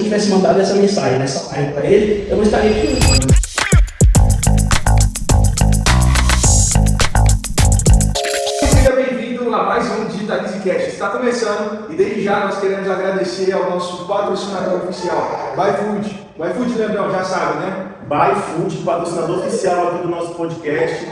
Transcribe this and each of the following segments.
tivesse mandado essa mensagem, nessa live para ele, eu não estaria aqui. Seja bem-vindo a mais um DigitalizeCast. Está começando e desde já nós queremos agradecer ao nosso patrocinador oficial, ByFood. ByFood, Leandrão, já sabe, né? ByFood, patrocinador oficial aqui do nosso podcast.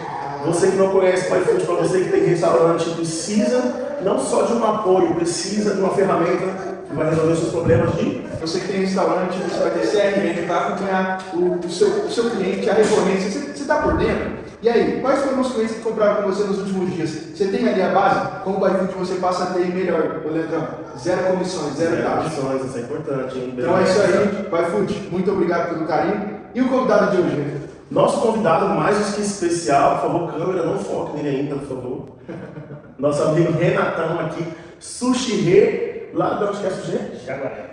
Você que não conhece ByFood, para você que tem restaurante, precisa não só de um apoio, precisa de uma ferramenta que vai resolver os seus problemas de... Você que tem restaurante, você vai ter CRM para acompanhar o seu cliente, a recorrência. Você está por dentro? E aí, quais foram os clientes que compraram com você nos últimos dias? Você tem ali a base? Com o ByFood você passa a ter melhor, Leandrão. Zero comissões, zero taxas. Isso é importante, hein? Então é isso aí, ByFood. Muito obrigado pelo carinho. E o convidado de hoje? Nosso convidado mais do que especial, por favor, câmera, não foque nele ainda, por favor. Nosso amigo Renatão aqui, Sushi Rê, lá de onde que é Sushi Rê?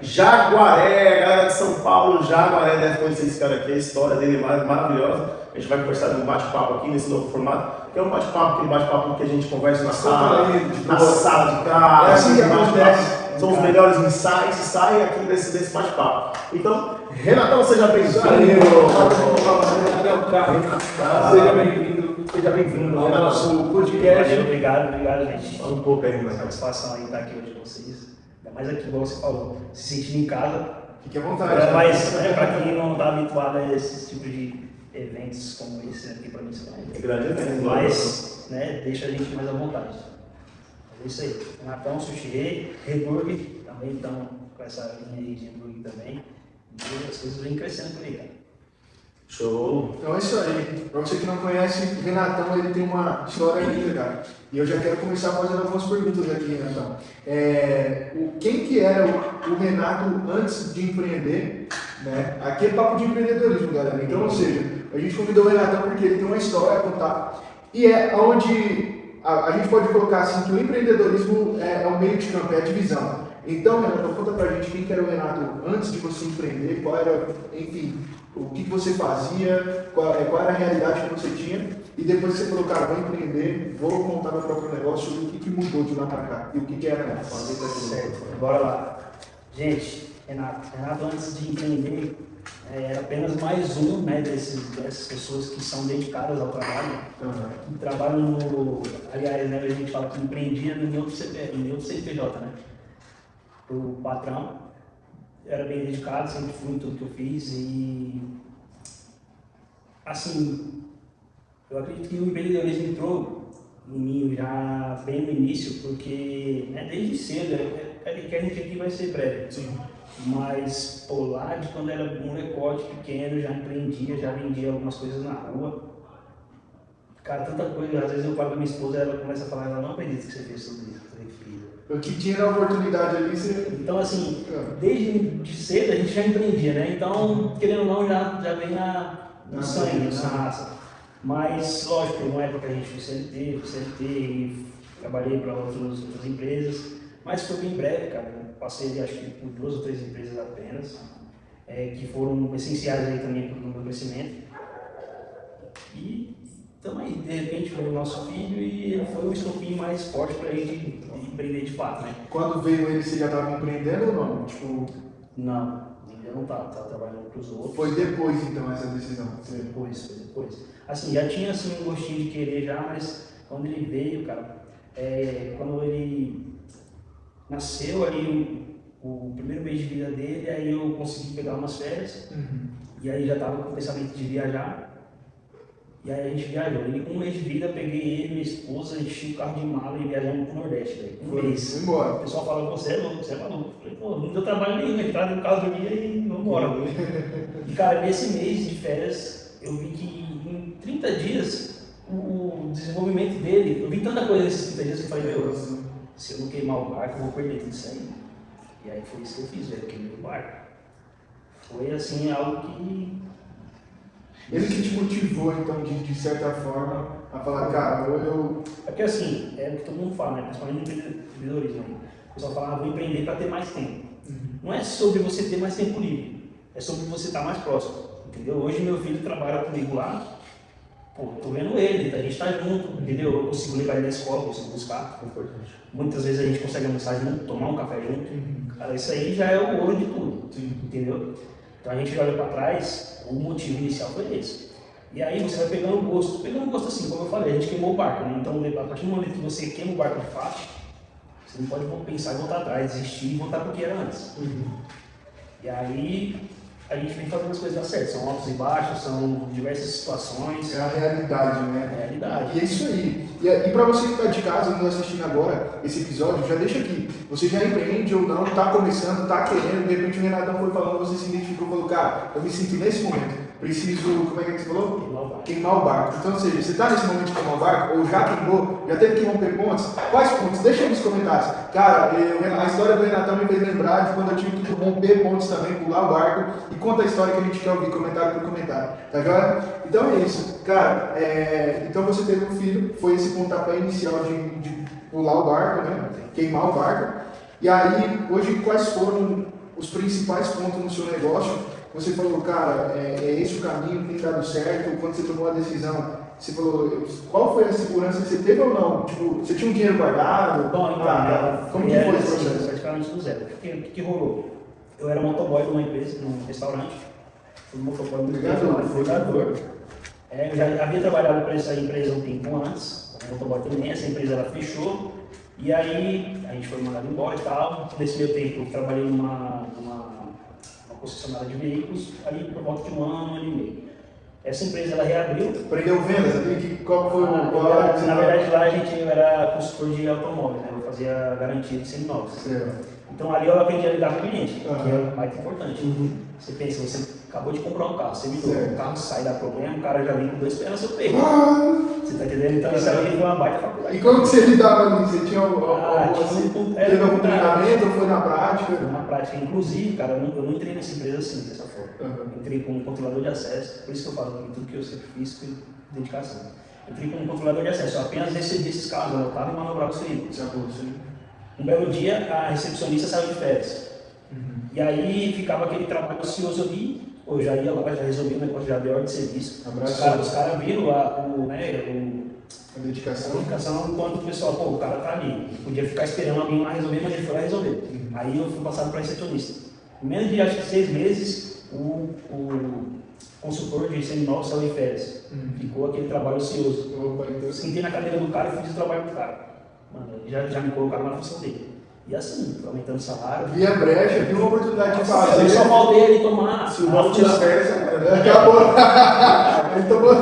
Jaguaré, galera de São Paulo, Jaguaré, deve conhecer esse cara aqui, a história dele é maravilhosa. A gente vai conversar num bate-papo aqui, nesse novo formato, que é um bate-papo, aquele bate-papo que a gente conversa na sala de casa, é assim que acontece. São os melhores insights, sai aqui desse bate-papo. Então, Renatão, seja bem-vindo. Seja bem-vindo ao nosso podcast. Obrigado, gente. Fala um pouco aí, É uma Renatão. satisfação aí estar aqui hoje com vocês. Ainda mais aqui, igual você falou, se sentindo em casa. Fique à vontade. Mas para quem não está habituado a esse tipo de eventos como esse aqui, para mim, isso É grande evento. mas deixa a gente mais à vontade. É isso aí. Renatão, Sushi Reburg, também estão com essa linha aí de hambúrguer também. E as coisas vêm crescendo por aí, cara. Show. Então é isso aí. Para você que não conhece, o Renatão ele tem uma história linda, cara. E eu já quero começar fazendo algumas perguntas aqui, Renatão. Quem que era o Renato antes de empreender? Né? Aqui é papo de empreendedorismo, galera. Então, ou seja, a gente convidou o Renatão porque ele tem uma história a contar. E é onde a gente pode colocar assim que o empreendedorismo é o meio de campo, é a divisão. Então, Renato, conta pra gente quem que era o Renato antes de você empreender, qual era, enfim, o que você fazia, qual era a realidade que você tinha, e depois você falou, cara, vou empreender, vou montar meu próprio negócio, e o que mudou de lá pra cá, e o que era Renato? Certo, bora lá. Gente, Renato antes de empreender, era apenas mais um, né, dessas pessoas que são dedicadas ao trabalho, que trabalham no... Aliás, né, a gente fala que empreendia em outro CNPJ, né? O patrão era bem dedicado, sempre fui em tudo que eu fiz e... Assim, eu acredito que o empreendedorismo entrou em mim já bem no início, porque desde cedo, que a gente aqui vai ser breve. Sim. Mas, pô, lá de quando era um molecote pequeno, já empreendia, já vendia algumas coisas na rua. Cara, tanta coisa, às vezes eu falo com a minha esposa, ela começa a falar, ela não acredita que você fez tudo isso. Eu falei, filho. O que tinha na oportunidade ali, você... Então, assim, desde cedo a gente já empreendia, né? Então, querendo ou não, já vem no sangue, na raça. Mas, lógico, teve uma época que a gente foi CLT e trabalhei para outras empresas. Mas foi bem breve, cara. Eu passei, acho que, por 2 ou 3 empresas apenas, que foram essenciais aí também para o meu crescimento. E estamos aí, de repente, veio o nosso filho e ele foi o estopim mais forte para a gente empreender de fato, né? Quando veio ele, você já estava empreendendo ou não? Tipo... Não, ainda não estava trabalhando para os outros. Foi depois, então, essa decisão? Foi depois. Assim, já tinha assim, um gostinho de querer já, mas quando ele veio, cara, quando ele nasceu ali, o primeiro mês de vida dele, aí eu consegui pegar umas férias, e aí já estava com o pensamento de viajar, e aí a gente viajou. E com um mês de vida, peguei ele, minha esposa, enchi o carro de mala e viajamos pro Nordeste, velho. Foi embora. O pessoal falava, você é louco, você é maluco. Eu falei, pô, não deu trabalho nenhum, ele tá no carro do dia e vamos embora. E cara, nesse mês de férias, eu vi que em 30 dias, o desenvolvimento dele, eu vi tanta coisa nesses 30 dias que eu falei, meu, se eu não queimar o barco, eu vou perder tudo isso aí. E aí foi isso que eu fiz, velho, eu queimei o barco. Foi assim, algo que... Ele que te motivou, então, de certa forma, a falar, cara, eu... É porque assim, é o que todo mundo fala, né? Principalmente no empreendedorismo. O pessoal fala, vou empreender para ter mais tempo. Não é sobre você ter mais tempo livre, é sobre você estar mais próximo, entendeu? Hoje meu filho trabalha comigo lá pô, eu tô vendo ele, a gente tá junto, entendeu? Eu consigo levar ele na escola, consigo buscar. Importante. Muitas vezes a gente consegue almoçar junto, tomar um café junto. Cara, isso aí já é o ouro de tudo, entendeu? Então a gente olha para trás, o motivo inicial foi esse. E aí você vai pegando gosto assim, como eu falei, a gente queimou o barco, né? Então a partir do momento que você queima o barco de fato, você não pode pensar em voltar atrás, desistir e voltar para o que era antes. E aí a gente vem fazendo as coisas dar certo, são altos e baixos, são diversas situações. É a realidade, né? É a realidade. E é isso aí. E para você que está de casa, nos assistindo agora esse episódio, já deixa aqui. Você já empreende ou não, está começando, está querendo, de repente o Renatão foi falando, você se identificou e falou, cara, eu me sinto nesse momento, preciso, como é que você falou? Queimar o barco. Então, ou seja, você está nesse momento de queimar o barco, ou já queimou, já teve que romper pontes? Quais pontos? Deixa aí nos comentários. Cara, a história do Renatão me fez lembrar de quando eu tive que romper pontes também, pular o barco, e conta a história que a gente quer ouvir, comentário por comentário. Tá joia? Então é isso. Cara, então você teve um filho, foi esse pontapé inicial de pular o barco, né? Queimar o barco. E aí, hoje, quais foram os principais pontos no seu negócio? Você falou, cara, é esse o caminho, tem dado certo. Quando você tomou a decisão, você falou, qual foi a segurança que você teve ou não? Tipo, você tinha um dinheiro guardado? Bom, então, como que foi esse assim, processo? praticamente do zero. O que rolou? Eu era motoboy numa empresa, num restaurante. Fui motoboy muito jogador. Eu já havia trabalhado para essa empresa um tempo antes, como motoboy também. Essa empresa ela fechou. E aí a gente foi mandado embora e tal. Nesse meio tempo eu trabalhei numa concessionária de veículos, ali por volta de um ano e meio. Essa empresa ela reabriu. Aprendeu vendas? Qual foi Na verdade lá eu era consultor de automóveis, né? Eu fazia garantia de seminovos. Então ali eu aprendi a lidar com o cliente, que é o mais importante. Você pensa, você acabou de comprar um carro, você me deu, o carro sai, dá problema, o cara já vem com 2 pés no seu peito. Você tá entendendo? Então isso aí foi uma baita faculdade. E como que você lidava ali? Você tinha teve algum treinamento ou foi na prática? Foi na prática. Inclusive, cara, eu não entrei nessa empresa assim, dessa forma. Eu entrei como controlador de acesso, por isso que eu falo que tudo que eu sempre fiz foi dedicação. Eu entrei como controlador de acesso, eu apenas recebi esses carros, eu estava e manobrava os veículos. Um belo dia, a recepcionista saiu de férias. E aí ficava aquele trabalho ocioso ali, eu já ia lá, já resolvia o negócio, já dei ordem de serviço. Os caras viram a dedicação enquanto o pessoal, o cara tá ali. Podia ficar esperando alguém lá resolver, mas ele foi lá resolver. Aí eu fui passado para recepcionista. Em menos de acho que 6 meses, o consultor de seminovos saiu de férias. Ficou aquele trabalho ocioso. Eu sentei na cadeira do cara e fiz o trabalho do cara. Mano, já me colocaram na função dele. E assim, aumentando o salário. Vi a brecha, vi uma oportunidade de fazer. Eu só faltei ele tomar. Se o nome tira férias, acabou. Ele tomou.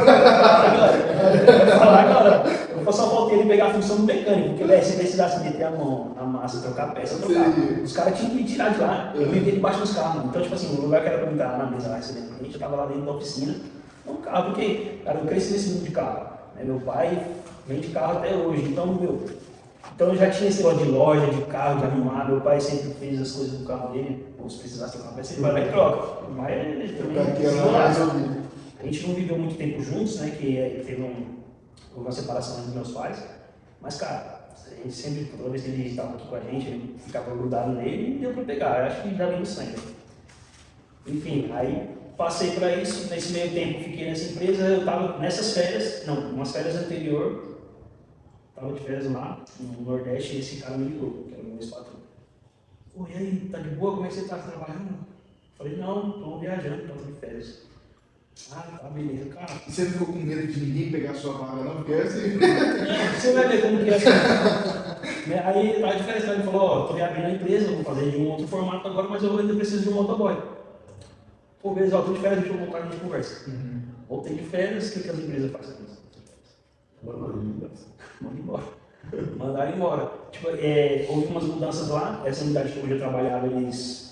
Eu só faltei ele pegar a função do mecânico, porque velho, se precisasse meter a mão na massa, trocar a peça, eu trocava. Os caras tinham que me tirar de lá, eu vivia debaixo dos carros, mano. Então, tipo assim, o lugar que era pra mim estar na mesa lá recebendo cliente, eu tava lá dentro da oficina, no carro, porque, cara, eu cresci nesse mundo de carro. Né? Meu pai vem de carro até hoje, então eu já tinha esse negócio de loja, de carro, de arrumar. Meu pai sempre fez as coisas do carro dele, ou se precisasse trocar a peça, ele vai lá e troca. Mas ele também. A gente não viveu muito tempo juntos, né? Que teve uma separação entre meus pais. Mas, cara, a gente sempre, toda vez que ele estava aqui com a gente, ele ficava grudado nele e deu pra pegar. Eu acho que já vem do sangue. Enfim, aí passei para isso. Nesse meio tempo, fiquei nessa empresa. Eu estava nessas férias, umas férias anterior. Estava de férias lá no Nordeste e esse cara me ligou, que era o meu ex-patrão. Pô, e aí, tá de boa? Como é que você tá trabalhando? Falei, não, tô viajando, tô de férias. Ah, tá, beleza, cara. E você não ficou com medo de ninguém pegar sua vaga, não? Porque assim. Você vai ver como que é assim. Aí ele tava de férias, ele falou, ó, tô reabrindo a empresa, vou fazer de um outro formato agora, mas eu ainda preciso de um motoboy. Pô, beleza, ó, tô de férias, deixa eu voltar e a gente conversa. Voltei de férias, o que as empresas fazem? Manda embora. Mandaram embora. Tipo, houve umas mudanças lá, essa unidade que hoje eu trabalhava, eles.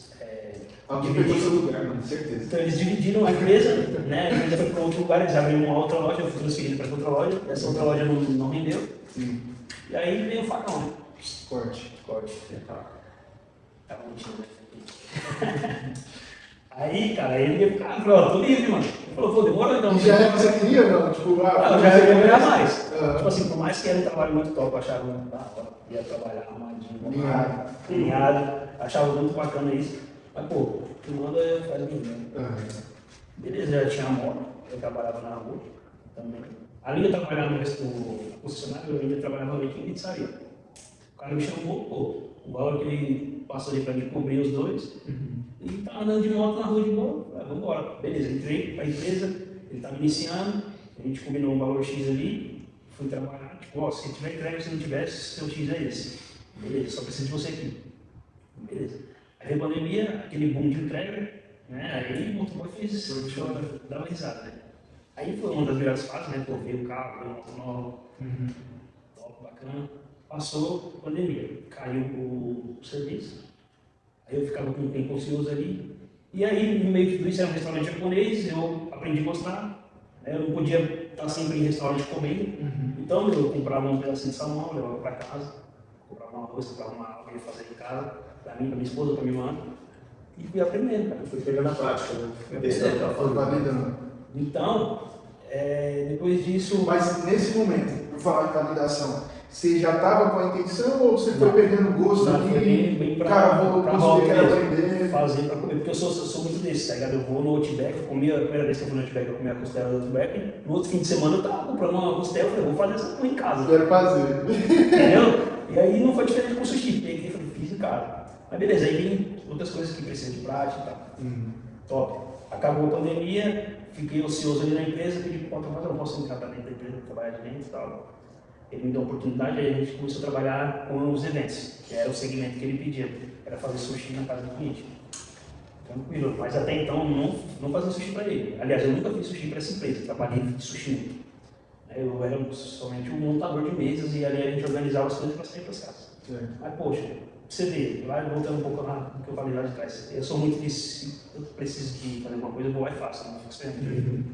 Alguém pegou seu lugar, com certeza. Então eles dividiram a empresa, né? A empresa foi para outro lugar, eles abriram uma outra loja, eu fui transferido para outra loja, essa outra loja não rendeu. E aí veio o facão, né? Corte. Tá mentindo. Aí, cara, ele ia ficar, falou, tô livre, mano. Ele falou, pô, demorou então. E já é o que você queria ou não? Tipo, eu já ia ganhar mais. Tipo assim, por mais que era um trabalho muito top, eu achava muito da hora. Ia trabalhar arrumadinho, alinhado, achava muito bacana isso. Mas, pô, o que manda faz o que vem. Beleza, já tinha moto, eu trabalhava na rua também. além de eu trabalhar no concessionário, eu ainda trabalhava meio que em pizzaria. O cara me chamou, pô, o valor que ele passou ali pra mim cobrir os dois, e tava andando de moto na rua de boa, falei, vamos embora. Beleza, entrei pra empresa, ele tava iniciando, a gente combinou um valor X ali, fui trabalhar, tipo, ó, se tiver entrega, se não tivesse, seu X é esse. Beleza, só preciso de você aqui. Beleza. Aí veio a pandemia, aquele boom de entrega, né? Aí o motoboy fez, dá uma risada, né? Aí foi uma das melhores fases, né? Pô, veio o carro, veio moto nova, top, bacana. Passou a pandemia, caiu o serviço, aí eu ficava com um tempo ocioso ali. E aí, no meio de tudo isso, era um restaurante japonês, eu aprendi a gostar. Né? Eu não podia estar sempre em restaurante comendo, então eu comprava um pedacinho de salmão, levava para casa, comprava um arroz, comprava uma água, ia fazer em casa, para mim, para minha esposa, para minha irmã. E fui aprendendo, cara. Foi pegando na prática, né? Foi validando. Então, depois disso. Mas nesse momento, por falar em validação, você já estava com a intenção ou você foi perdendo gosto ali? Bem Cara, vou conseguir, quero aprender. Fazer para comer, porque eu sou muito desse, tá ligado? Eu vou no Outback, eu comia, a primeira vez que eu fui no Outback, eu comia a costela do Outback. No outro fim de semana eu tava comprando uma costela, eu falei, vou fazer essa coisa em casa. Quero fazer. Entendeu? E aí não foi diferente com o sushi, peguei e falei, fiz em casa. Mas beleza, aí vem outras coisas que precisam de prática e tal. Top. Acabou a pandemia, fiquei ocioso ali na empresa, pedi pro patrão, mas eu não posso entrar dentro da empresa, trabalhar de dentro e tal. Ele me deu a oportunidade, aí a gente começou a trabalhar com os eventos, que era o segmento que ele pedia, era fazer sushi na casa do cliente. Tranquilo, mas até então não fazia sushi para ele. Aliás, eu nunca fiz sushi para essa empresa, trabalhei de sushi muito. Eu era somente um montador de mesas e ali a gente organizava as coisas para sair para as casas. Mas poxa, você vê, lá voltando um pouco lá do que eu falei lá de trás, eu sou muito de, se eu preciso de fazer alguma coisa, eu vou lá e faço, não fico esperando.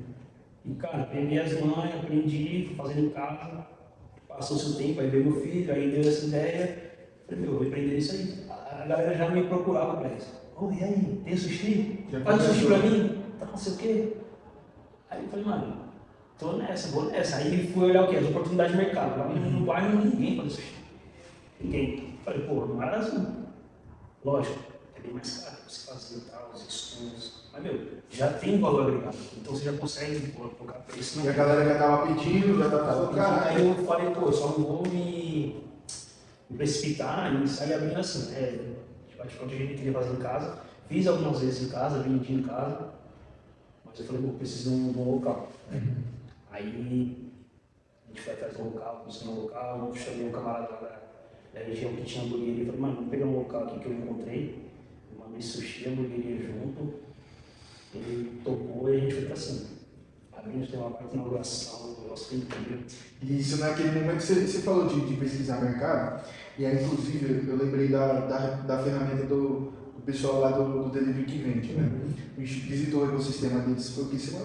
E cara, peguei as mães, aprendi, fui fazendo em casa. Passou-se o tempo, aí veio meu filho, aí deu essa ideia, falei, meu, eu vou empreender isso aí. A galera já me procurava para isso. Oh, e aí, tem sushi? Faz sushi pra mim? Tá não sei o quê. Aí eu falei, mano, tô nessa, vou nessa. Aí fui olhar o quê? As oportunidades de mercado. Lá no bairro ninguém faz sushi. Ninguém. Falei, pô, no Brasil. Lógico, é bem mais caro você fazer tal, os estudos. Mas, meu, já tem valor agregado. Então você já consegue colocar preço. E a galera já tava pedindo, já tava pedindo. Aí eu falei, pô, eu só não vou me precipitar e sair abrindo assim. De qualquer jeito eu queria fazer em casa. Fiz algumas vezes em casa, vendi em casa. Mas eu falei, pô, preciso de um local. Aí a gente foi atrás do local, conseguiu um local, eu chamei um camarada da região que tinha hamburgueria. Eu falei, mano, vamos pegar um local aqui que eu encontrei. Eu mandei sushi e hamburgueria junto. Ele topou e a gente foi pra cima. Abrimos, tem uma parte de inauguração, nosso incrível. E isso naquele momento que você falou de pesquisar mercado, e aí inclusive eu lembrei da ferramenta do pessoal lá do Delivery que vende, né? A gente visitou o ecossistema deles, foi que semana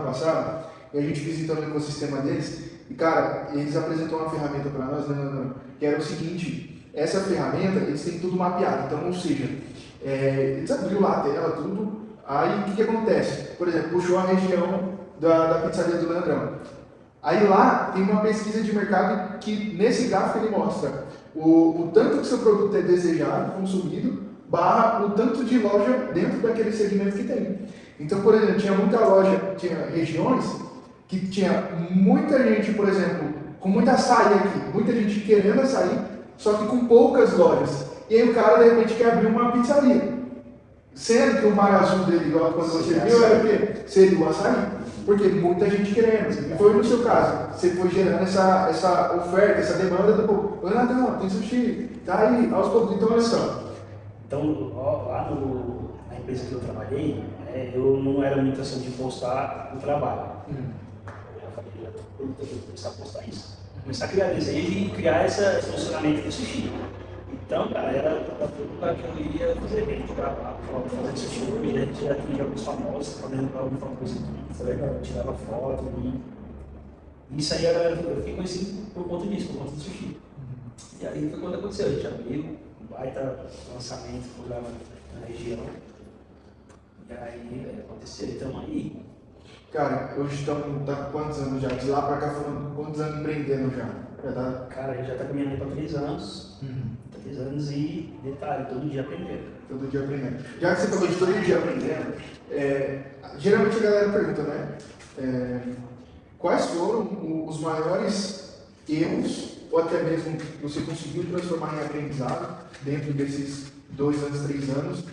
passada, e a gente visitou o ecossistema deles, e cara, eles apresentaram uma ferramenta para nós, né, que era o seguinte, essa ferramenta, eles têm tudo mapeado, então, ou seja, eles abriram lá a tela, tudo. Aí o que acontece? Por exemplo, puxou a região da pizzaria do Leandrão. Aí lá tem uma pesquisa de mercado que nesse gráfico ele mostra o tanto que seu produto é desejado, consumido, barra o tanto de loja dentro daquele segmento que tem. Então, por exemplo, tinha muita loja, tinha regiões que tinha muita gente, por exemplo, com muita açaí aqui, muita gente querendo açaí, só que com poucas lojas. E aí o cara de repente quer abrir uma pizzaria. Sendo que o mar azul dele, igual quando você viu, era o quê? Seria o açaí. Porque muita gente querendo. E foi no seu caso. Você foi gerando essa oferta, essa demanda do povo. Não, tem sushi. Tá aí, aos poucos. Então, olha só. Então, lá na empresa que eu trabalhei, eu não era muito assim de postar o trabalho. Eu falei, eu vou começar a postar isso. Começar a criar desejo e criar esse funcionamento do sushi. Então, cara, era tudo para que eu iria fazer evento, gravar, fazer sushi, comida, a gente já tinha alguns famosos fazendo alguma coisa aqui, foi legal, eu tirava foto e isso aí eu fiquei conhecido por conta disso, por conta do sushi. E aí foi quando aconteceu, a gente abriu um baita lançamento, foi lá na região. E aí aconteceu, então aí. Cara, hoje estamos tá com quantos anos já? De lá para cá foram quantos anos empreendendo já? Cara, a gente já está caminhando para 3 anos. 3 anos e, detalhe, todo dia aprendendo. Todo dia aprendendo. Já que você falou de todo dia aprendendo, geralmente a galera pergunta, né? quais foram os maiores erros, ou até mesmo você conseguiu transformar em aprendizado dentro desses 2 anos, 3 anos?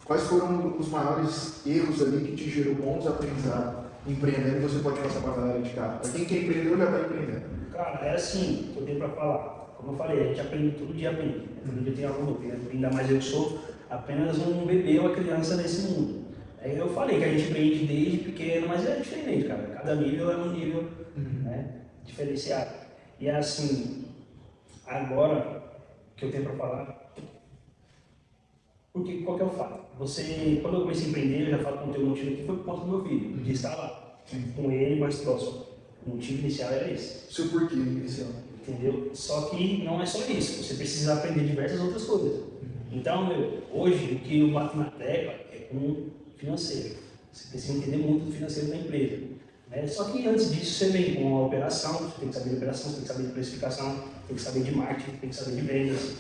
Quais foram os maiores erros ali que te gerou bons aprendizados empreendendo? Você pode passar para a galera de cá. Para quem quer empreender, já está empreendendo. Cara, é assim que eu tenho para falar. Como eu falei, a gente aprende todo dia, aprende. Todo dia tem algo novo. Ainda mais eu que sou apenas um bebê, uma criança nesse mundo. Aí eu falei que a gente aprende desde pequeno, mas é diferente, cara. Cada nível é um nível né, diferenciado. E assim, agora que eu tenho para falar, porque qual que é o fato? Quando eu comecei a empreender, eu já falo com o teu motivo que foi por conta do meu filho, de estar lá, com ele mais próximo. O motivo inicial era esse. Seu porquê inicial. Entendeu? Só que não é só isso, você precisa aprender diversas outras coisas. Então, hoje, o que eu bato na tecla é com o financeiro. Você precisa entender muito do financeiro da empresa. Né? Só que antes disso, você vem com a operação, você tem que saber de operação, você tem que saber de precificação, tem que saber de marketing, tem que saber de vendas,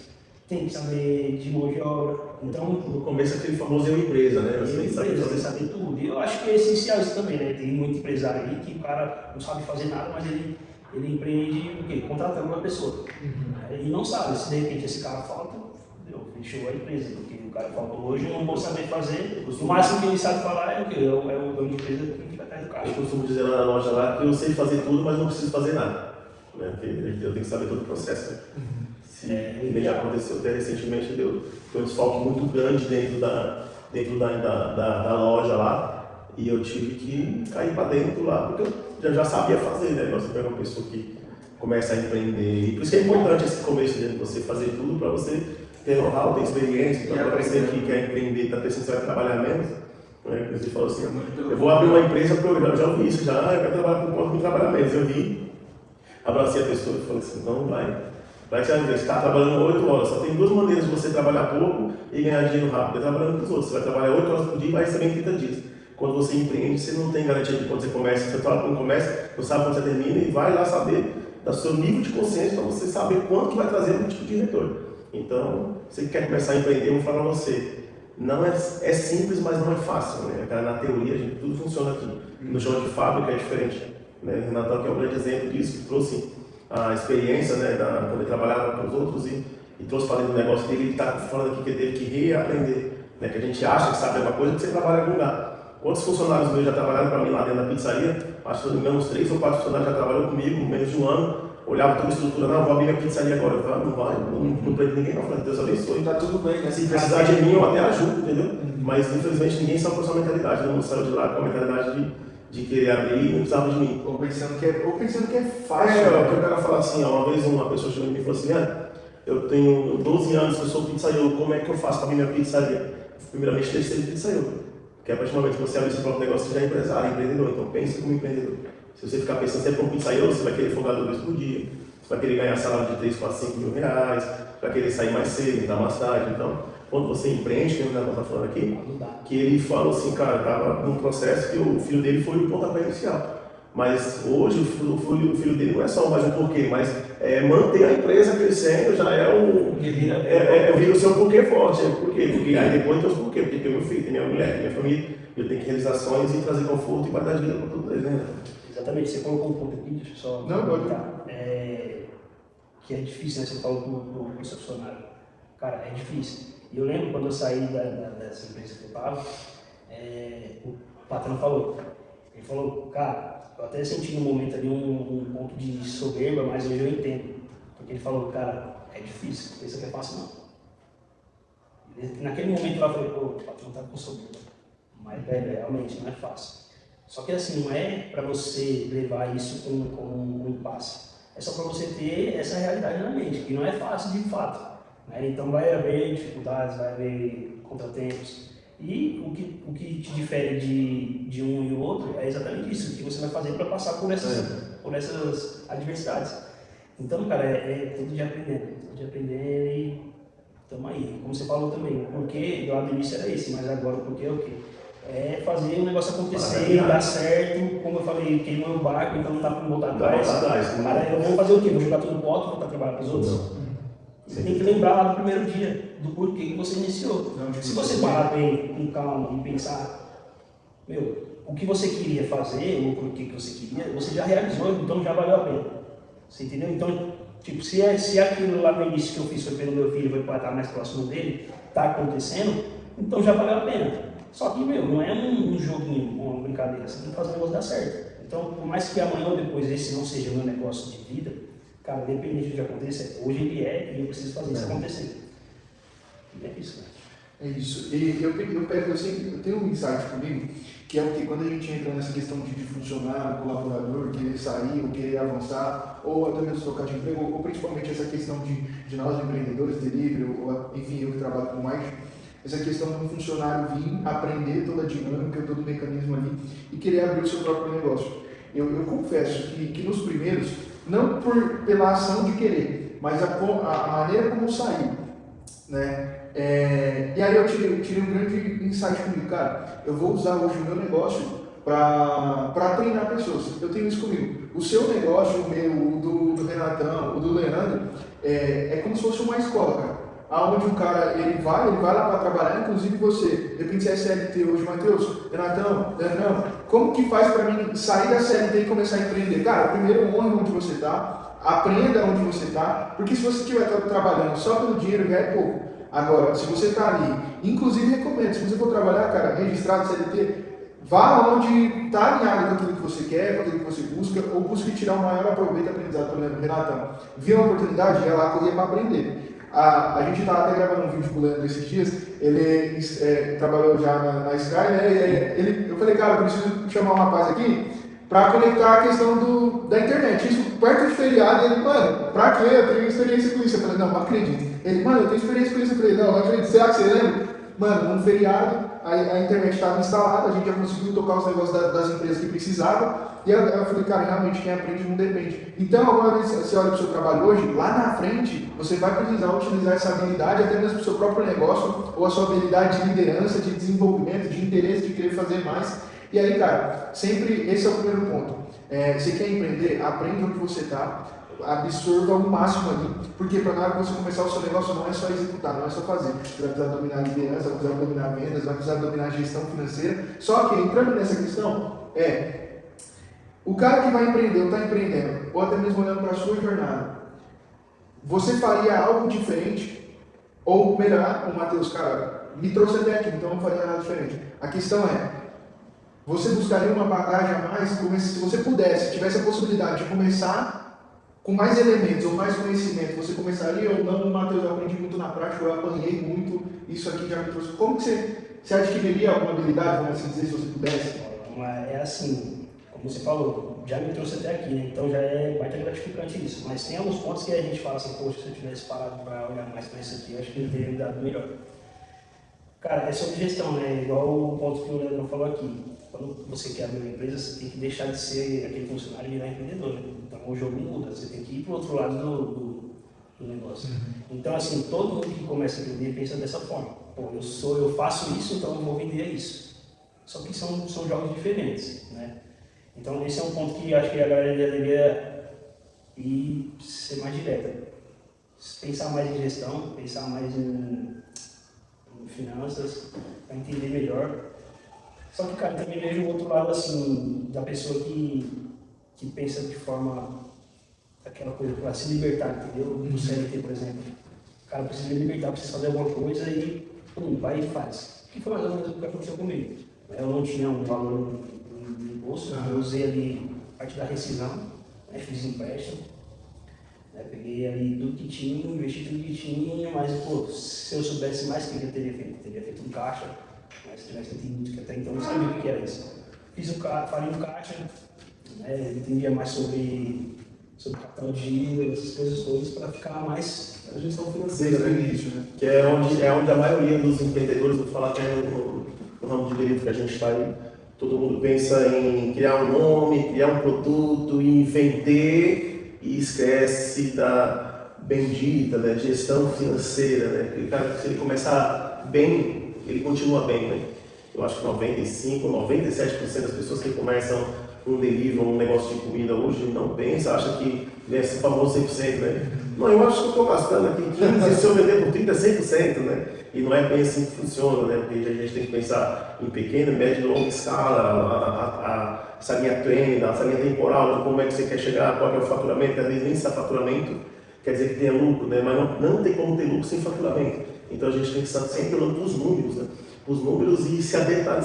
tem que saber de mão de obra. Então, no começo, aquele famoso eu empresa, né? Você tem que saber tudo. E eu acho que é essencial isso também, né? Tem muito empresário aí que o cara não sabe fazer nada, mas ele empreende o quê? Contratando uma pessoa. E não sabe, se de repente esse cara falta, fechou a empresa, porque o cara faltou hoje, eu não vou saber fazer. O máximo que ele sabe falar é o quê? É o dono de empresa que fica atrás do caixa. Eu costumo dizer lá na loja lá que eu sei fazer tudo, mas não preciso fazer nada. Né? Porque eu tenho que saber todo o processo. Né? E já aconteceu até recentemente, foi um desfalque muito grande dentro da loja lá, e eu tive que cair para dentro lá, porque eu já sabia fazer, né? Você pega uma pessoa que começa a empreender, e por isso que é importante esse começo de você fazer tudo para você ter know-how, ter experiência, para você que quer empreender, está pensando que você vai trabalhar menos. Né? Você falou assim, eu vou abrir uma empresa, porque eu já ouvi isso, eu quero trabalhar com quanto trabalhar menos. Eu vi, abracei a pessoa e falei assim, então vai te você está trabalhando 8 horas, só tem 2 maneiras de você trabalhar pouco e ganhar dinheiro rápido, é trabalhando com os outros. Você vai trabalhar 8 horas por dia e vai receber em 30 dias. Quando você empreende, você não tem garantia de quando você começa, você fala quando começa, não sabe quando você termina e vai lá saber do seu nível de consciência para você saber quanto que vai trazer um tipo de retorno. Então, você que quer começar a empreender, eu vou falar para você, não é simples, mas não é fácil. Né? Na teoria, tudo funciona aqui. No chão de fábrica é diferente. Né? O Renato que é um grande exemplo disso, que trouxe a experiência, né, quando ele trabalhava com os outros e trouxe para dentro do negócio dele. Ele está falando aqui que ele teve que reaprender. Né? Que a gente acha que sabe alguma coisa, que você trabalha em algum lugar. Quantos funcionários meus já trabalharam para mim lá dentro da pizzaria? Acho que, se não me engano, uns 3 ou 4 funcionários já trabalharam comigo no menos de um ano. Olhava toda a estrutura, não, vou abrir a pizzaria agora. Eu falava, não vai, não prende ninguém, não. Falei, Deus abençoe. Tá tudo bem, né? Se precisar de mim, eu até ajudo, entendeu? Mas, infelizmente, ninguém saiu com essa mentalidade. Todo mundo saiu de lá com a mentalidade de querer abrir e não precisava de mim. Ou pensando que é fácil. Eu quero falar assim, uma vez uma pessoa chegou em mim e falou assim, eu tenho 12 anos que eu sou pizzaiolo, como é que eu faço para abrir minha pizzaria? Primeiramente, deixe de ser pizzaiolo. Porque a partir do momento que você abre seu próprio negócio, você já é empresário, empreendedor. Então pense como empreendedor. Se você ficar pensando sempre como pizzaiolo, você vai querer folgar 2 vezes por dia. Você vai querer ganhar salário de 3, 4, 5 mil reais. Você vai querer sair mais cedo, entrar mais tarde. Então, quando você empreende, que o Renato está falando aqui, que ele falou assim, cara, estava num processo que o filho dele foi o pontapé inicial. Mas hoje o filho dele não é só mais um porquê, mas manter a empresa crescendo já é o seu porquê forte. Por quê? Porque aí depois tem os porquê, porque tem meu filho, tem minha mulher, tem minha família, eu tenho que realizar sonhos e trazer conforto e qualidade de vida para todos eles, né? Exatamente, você colocou um ponto aqui, deixa eu só comentar, que é difícil, né? Você falou para o seu funcionário. Cara, é difícil. E eu lembro quando eu saí dessa empresa que eu estava, o patrão falou. Ele falou, cara, eu até senti no momento ali um ponto de soberba, mas hoje eu entendo. Porque ele falou, cara, é difícil, pensa que é fácil não. E naquele momento lá eu falei, pô, o patrão tá com soberba. Mas, realmente não é fácil. Só que assim, não é para você levar isso como um impasse. É só para você ter essa realidade na mente, que não é fácil de fato. Né? Então vai haver dificuldades, vai haver contratempos. E o que te difere de um e o outro é exatamente isso, o que você vai fazer para passar por essas adversidades. Então, cara, é todo dia aprendendo e estamos aí. Como você falou também, o porquê lá do início era esse, mas agora o porquê é o quê? É fazer o negócio acontecer, dar certo, como eu falei, queimou o barco, então não dá para voltar atrás. Cara, eu vou fazer o quê? Vou jogar tudo no pote, vou trabalhar para os outros? Não. Você tem que lembrar lá do primeiro dia, do porquê que você iniciou. Se você parar bem, com calma e pensar, o que você queria fazer, ou por que você queria, você já realizou, então já valeu a pena. Você entendeu? Então, tipo, se aquilo lá no início que eu fiz foi pelo meu filho, foi para estar mais próximo dele, tá acontecendo, então já valeu a pena. Só que, não é um joguinho, uma brincadeira, você tem que fazer o negócio dar certo. Então, por mais que amanhã ou depois esse não seja o meu negócio de vida, cara, independente do que aconteça, hoje ele é e eu preciso fazer isso acontecer. E é isso, cara. É isso. E eu tenho um insight comigo, que é o que quando a gente entra nessa questão de funcionário, colaborador, querer sair, ou querer avançar, ou até mesmo trocar de emprego, ou principalmente essa questão de nós empreendedores, delivery, ou enfim, eu que trabalho com marketing, essa questão de um funcionário vir aprender toda a dinâmica, todo o mecanismo ali e querer abrir o seu próprio negócio. Eu confesso que nos primeiros, não pela ação de querer, mas a maneira como sair, né? E aí eu tirei um grande insight comigo, cara, eu vou usar hoje o meu negócio para treinar pessoas. Eu tenho isso comigo. O seu negócio, o meu, o do Renatão, o do Leandro, é como se fosse uma escola, cara. Aonde o cara, ele vai lá para trabalhar, inclusive você, de repente você é CLT hoje, Matheus, Renatão, Leandrão, como que faz para mim sair da CLT e começar a empreender? Cara, primeiro honre onde você está, aprenda onde você está, porque se você estiver trabalhando só pelo dinheiro, já é pouco. Agora, se você está ali, inclusive recomendo, se você for trabalhar, cara, registrado CLT, vá onde está alinhado com aquilo que você quer, com aquilo que você busca, ou busque tirar o maior aproveito e aprendizado. Por exemplo, Renatão, viu uma oportunidade, ia lá correr para aprender. A gente estava até gravando um vídeo com o Leandro esses dias, ele trabalhou já na Sky, né? Eu falei, cara, eu preciso chamar um rapaz aqui para conectar a questão da internet. Isso perto de feriado, ele, mano, pra quê? Eu tenho experiência com isso. Eu falei, não acredito. Ele, mano, eu tenho experiência com isso. Eu falei, não acredito. Será que você lembra? Mano, num feriado, a internet estava instalada, a gente já conseguiu tocar os negócios das empresas que precisava. E eu falei, cara, realmente quem aprende não depende. Então, agora você olha para o seu trabalho hoje, lá na frente, você vai precisar utilizar essa habilidade até mesmo para o seu próprio negócio, ou a sua habilidade de liderança, de desenvolvimento, de interesse, de querer fazer mais. E aí, cara, sempre esse é o primeiro ponto. Você quer empreender? Aprende onde você está, absorva o máximo ali, porque para na hora que você começar o seu negócio não é só executar, não é só fazer. Você vai precisar dominar a liderança, vai precisar dominar vendas, vai precisar dominar a gestão financeira. Só que, entrando nessa questão, o cara que vai empreender ou está empreendendo, ou até mesmo olhando para a sua jornada, você faria algo diferente? Ou melhor, o Matheus, cara, me trouxe até aqui, então não faria nada diferente. A questão é, você buscaria uma bagagem a mais, se você pudesse, tivesse a possibilidade de começar com mais elementos ou mais conhecimento, você começaria ou não? Matheus, eu aprendi muito na prática, eu apanhei muito, isso aqui já me trouxe. Como que você adquiriria alguma habilidade, vamos assim dizer, se você pudesse? É assim, como você falou, já me trouxe até aqui, né? Então já é baita gratificante isso. Mas tem alguns pontos que a gente fala assim, poxa, se eu tivesse parado para olhar mais para isso aqui, eu acho que ele teria me dado melhor. Cara, é sobre gestão, né? Igual o ponto que o Leandro falou aqui. Quando você quer abrir uma empresa, você tem que deixar de ser aquele funcionário e virar empreendedor. Né? Então o jogo muda, você tem que ir para o outro lado do negócio. Então, assim, todo mundo que começa a empreender pensa dessa forma. Pô, eu faço isso, então eu vou vender isso. Só que são jogos diferentes, né? Então esse é um ponto que acho que a galera deveria ir ser mais direta. Pensar mais em gestão, pensar mais em finanças, para entender melhor. Só que, cara, também vejo o outro lado, assim, da pessoa que pensa de forma, aquela coisa para se libertar, entendeu? Do CLT, por exemplo. O cara precisa se libertar, precisa fazer alguma coisa e, vai e faz. Que foi mais ou menos o que aconteceu comigo. Eu não tinha um valor no bolso, eu usei ali parte da rescisão, né, fiz empréstimo, né, peguei ali tudo que tinha, investi tudo que tinha, mas, pô, se eu soubesse mais o que eu teria feito um caixa. Mas se tivesse entendido que até então eu não sabia o que era isso. Falei no caixa, entendia mais sobre capital de giro, essas coisas todas, para ficar mais a gestão financeira, né? Que é onde a maioria dos empreendedores, vou falar até no ramo de direito que a gente está aí, todo mundo pensa em criar um nome, criar um produto e vender e esquece da bendita, né, gestão financeira, né? Porque, cara, se ele começar bem, ele continua bem, né? Eu acho que 95%, 97% das pessoas que começam um delivery, um negócio de comida hoje não pensa, acha que é esse famoso 100%, né? Não, eu acho que eu estou gastando aqui 15, se eu vender por 30, 100%, né? E não é bem assim que funciona, né? Porque a gente tem que pensar em pequena, média e longa escala, essa linha treino, essa linha temporal, de como é que você quer chegar, qual é o faturamento, que às vezes nem se faturamento quer dizer que tenha lucro, né? Mas não tem como ter lucro sem faturamento. Então a gente tem que estar sempre olhando para os números, né? Os números e se atentar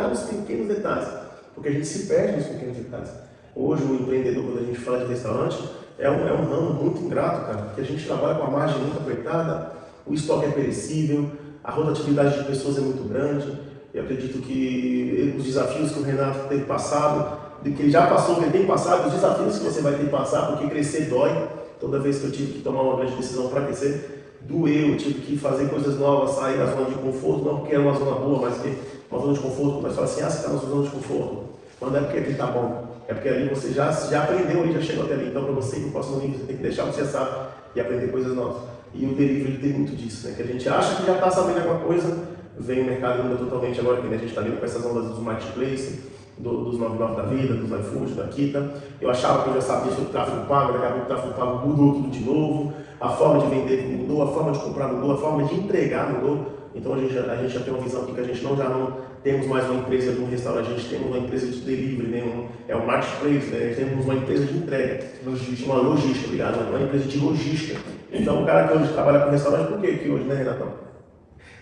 nos pequenos detalhes, porque a gente se perde nos pequenos detalhes. Hoje o empreendedor, quando a gente fala de restaurante, é um ramo muito ingrato, cara, porque a gente trabalha com a margem muito apertada, o estoque é perecível, a rotatividade de pessoas é muito grande. Eu acredito que os desafios que o Renato teve passado, que ele já passou, que ele tem passado, os desafios que você vai ter que passar, porque crescer dói. Toda vez que eu tive que tomar uma grande decisão para crescer, doeu, eu tive que fazer coisas novas, sair da zona de conforto, não porque era uma zona boa, mas que uma zona de conforto, mas fala assim, você está na sua zona de conforto. Quando é porque aqui está bom, é porque ali você já aprendeu ali, já chegou até ali. Então, para você ir para o próximo nível, você tem que deixar o que você sabe e aprender coisas novas. E o delivery tem muito disso, né? Que a gente acha que já está sabendo alguma coisa, vem o mercado muda totalmente agora, que a gente está vendo com essas ondas dos marketplace, dos 99 da vida, dos iFood, da Kita. Eu achava que eu já sabia sobre o tráfego pago, daqui a pouco o tráfego pago mudou tudo de novo, a forma de vender mudou, a forma de comprar mudou, a forma de entregar mudou. Então a gente já tem uma visão aqui que a gente já não temos mais uma empresa de um restaurante, a gente tem uma empresa de delivery, né? É um marketplace, né? A gente temos uma empresa de entrega, uma logística, obrigado, uma empresa de logística. Então o cara que hoje trabalha com restaurante, por que hoje, né, Renatão?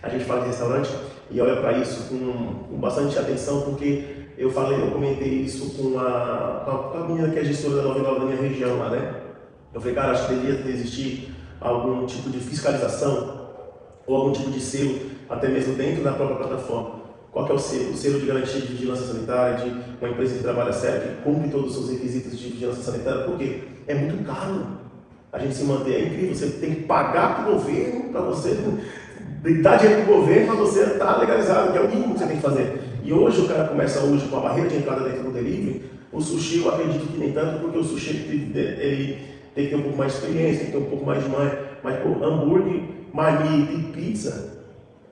A gente fala de restaurante e olha para isso com bastante atenção, porque eu comentei isso com a menina que é gestora da 99 da minha região lá, né? Eu falei, cara, acho que deveria existir algum tipo de fiscalização ou algum tipo de selo, até mesmo dentro da própria plataforma. Qual que é o selo? O selo de garantia de vigilância sanitária, de uma empresa que trabalha sério, que cumpre todos os seus requisitos de vigilância sanitária, porque é muito caro a gente se manter. É incrível, você tem que pagar para o governo, para você dar dinheiro para o governo, para você estar legalizado, que é o mínimo que você tem que fazer. E hoje o cara começa com a barreira de entrada dentro do delivery. O sushi eu acredito que nem tanto, porque o sushi ele tem que ter um pouco mais de experiência, tem que ter um pouco mais de manha. Mas por hambúrguer, marmita e pizza,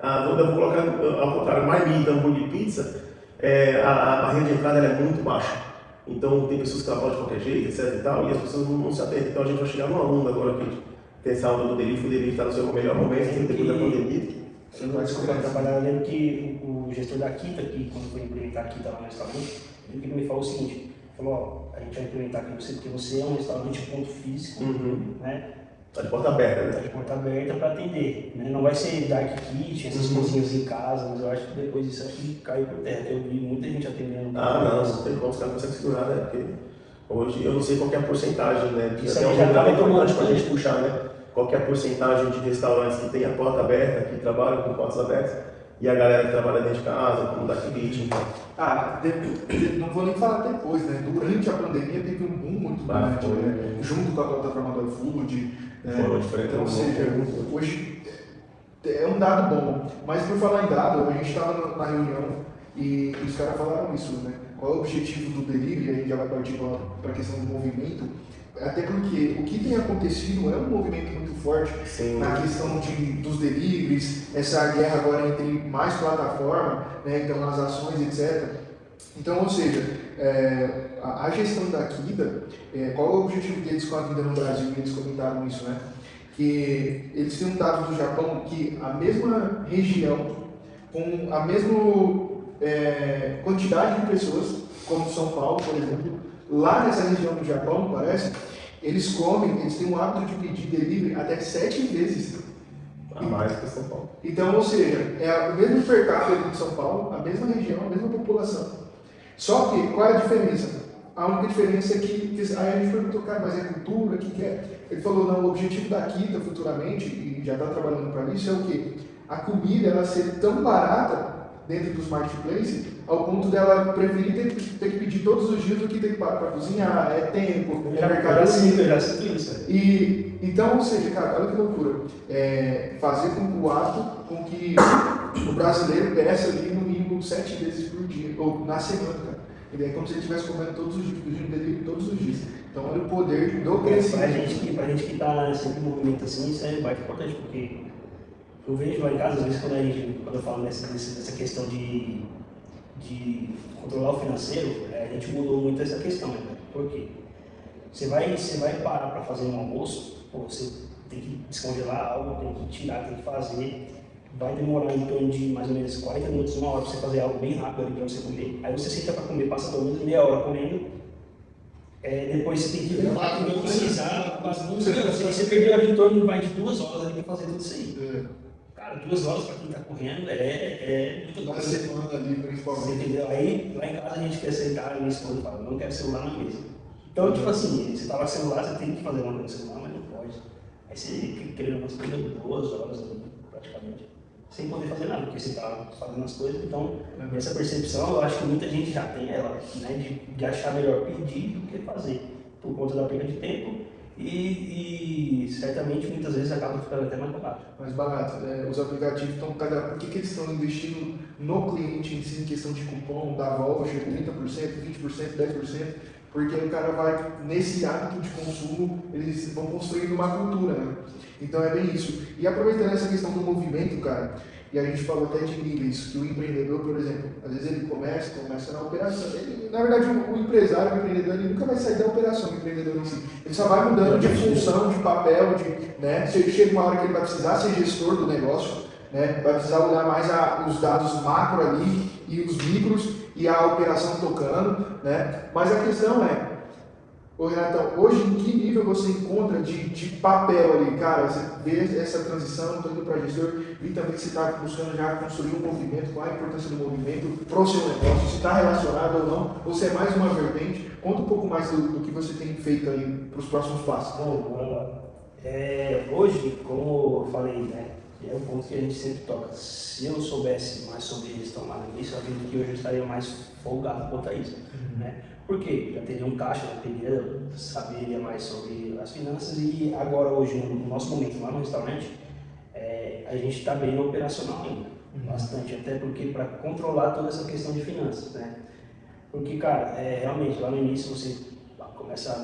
eu vou colocar ao contrário, marmita, hambúrguer e pizza, a barreira de entrada é muito baixa. Então tem pessoas que trabalham de qualquer jeito, etc e tal, e as pessoas não se atentam. Então a gente vai chegar numa onda agora que tem essa onda do delivery, o delivery está no seu melhor momento, depois da pandemia. Você não vai desculpar trabalhar. Eu lembro que o gestor da Kita, que quando foi implementar a Kita lá no restaurante, ele me falou o seguinte, falou, ó, a gente vai implementar aqui você, porque você é um restaurante ponto físico, né? Está de porta aberta, né? Está de porta aberta para atender, né? Não vai ser dark kitchen, essas coisinhas em casa, mas eu acho que depois disso aqui caiu por terra. Eu vi muita gente atendendo. Não tem como, os caras não conseguem segurar, né? Porque hoje eu não sei qual que é a porcentagem, né? Isso aí já estava tomando para a gente puxar, né? Qual que é a porcentagem de restaurantes que tem a porta aberta, que trabalham com portas abertas, e a galera que trabalha dentro de casa, como dark kitchen. Não vou nem falar depois, né? Durante a pandemia teve um boom muito grande, né? Junto com a plataforma do iFood. Então, ou seja, hoje é um dado bom. Mas por falar em dado, a gente estava na reunião e os caras falaram isso, né? Qual é o objetivo do delivery? A gente já vai partir para a questão do movimento. Até porque o que tem acontecido é um movimento muito forte. Sim. Na questão dos deliveries, essa guerra agora entre mais plataforma, né, então as ações, etc. Então, ou seja, a gestão da Kita, qual é o objetivo deles com a vinda no Brasil? Eles comentaram isso, né? Que eles têm um dado do Japão que a mesma região, com a mesma quantidade de pessoas, como São Paulo, por exemplo, lá nessa região do Japão, parece, eles têm um hábito de pedir delivery até 7 vezes. A mais que São Paulo. Então, ou seja, é o mesmo mercado de São Paulo, a mesma região, a mesma população. Só que, qual é a diferença? A única diferença é que, aí a gente perguntou, cara, mas é cultura, o que é? Ele falou, não, o objetivo da Kita futuramente, e já está trabalhando para isso, é o quê? A comida, ela ser tão barata dentro dos marketplaces, ao ponto dela preferir ter que pedir todos os dias do que ter que pagar para cozinhar, é tempo, é mercadoria. Eu já sinto isso. E, então, ou seja, cara, olha que loucura. Fazer com que o brasileiro peça ali no mínimo 7 vezes por dia, ou na semana, cara. E é como se ele estivesse comendo todos os dias, pedindo dele todos os dias. Então, olha o poder do crescimento. Pra gente que está sempre em movimento assim, isso é muito importante, porque eu vejo lá em casa, às vezes, quando eu falo dessa questão de controlar o financeiro, a gente mudou muito essa questão, né? Por quê? Você vai parar para fazer um almoço, pô, você tem que descongelar algo, tem que tirar, tem que fazer. Vai demorar em torno de mais ou menos 40 minutos, 1 hora para você fazer algo bem rápido ali para você comer. Aí você senta para comer, passa pelo menos meia hora comendo. Depois você tem que voltar, tem que pesquisar, você perdeu ali em torno de 2 horas ali para fazer tudo isso aí. Cara, 2 horas para quem está correndo muito Uma bom. semana ali, Você principalmente. entendeu? Aí lá em casa a gente quer sentar, minha esposa fala, não quero celular na mesa. Então, tipo assim, você tá lá com o celular, você tem que fazer uma coisa no celular, mas não pode. Aí você, querendo ou não, você perdeu 2 horas ali, praticamente, sem poder fazer nada, porque você está fazendo as coisas. Então, essa percepção, eu acho que muita gente já tem ela, né, de achar melhor pedir do que fazer, por conta da perda de tempo e certamente muitas vezes acaba ficando até mais barato. Mais barato. Os aplicativos estão por que eles estão investindo no cliente em si, em questão de cupom, da voucher, 30%, 20%, 10%, porque o cara vai, nesse hábito de consumo, eles vão construindo uma cultura, né? Então é bem isso. E aproveitando essa questão do movimento, cara, e a gente falou até de níveis, que o empreendedor, por exemplo, às vezes ele começa na operação. Na verdade, o empresário, o empreendedor, ele nunca vai sair da operação, o empreendedor em si. Ele só vai mudando de função, de papel, né? Chega uma hora que ele vai precisar ser gestor do negócio, né? Vai precisar olhar mais os dados macro ali e os micros e a operação tocando, né? Mas a questão é, ô Renatão, hoje em que nível você encontra de papel ali, cara? Você vê essa transição, estou indo para gestor, vi também que você está buscando já construir um movimento, qual a importância do movimento para o seu negócio, se está relacionado ou não, ou se é mais uma vertente. Conta um pouco mais do que você tem feito aí para os próximos passos. Bom, vamos lá. Hoje, como eu falei, né, é um ponto que a gente sempre toca. Se eu soubesse mais sobre gestão lá no início, eu acredito que hoje eu estaria mais folgado quanto a isso, né? Por quê? Já teria um caixa, saberia mais sobre as finanças e agora hoje, no nosso momento lá no restaurante, a gente está bem no operacional ainda, bastante, até porque para controlar toda essa questão de finanças, né? Porque, cara, realmente lá no início você começa a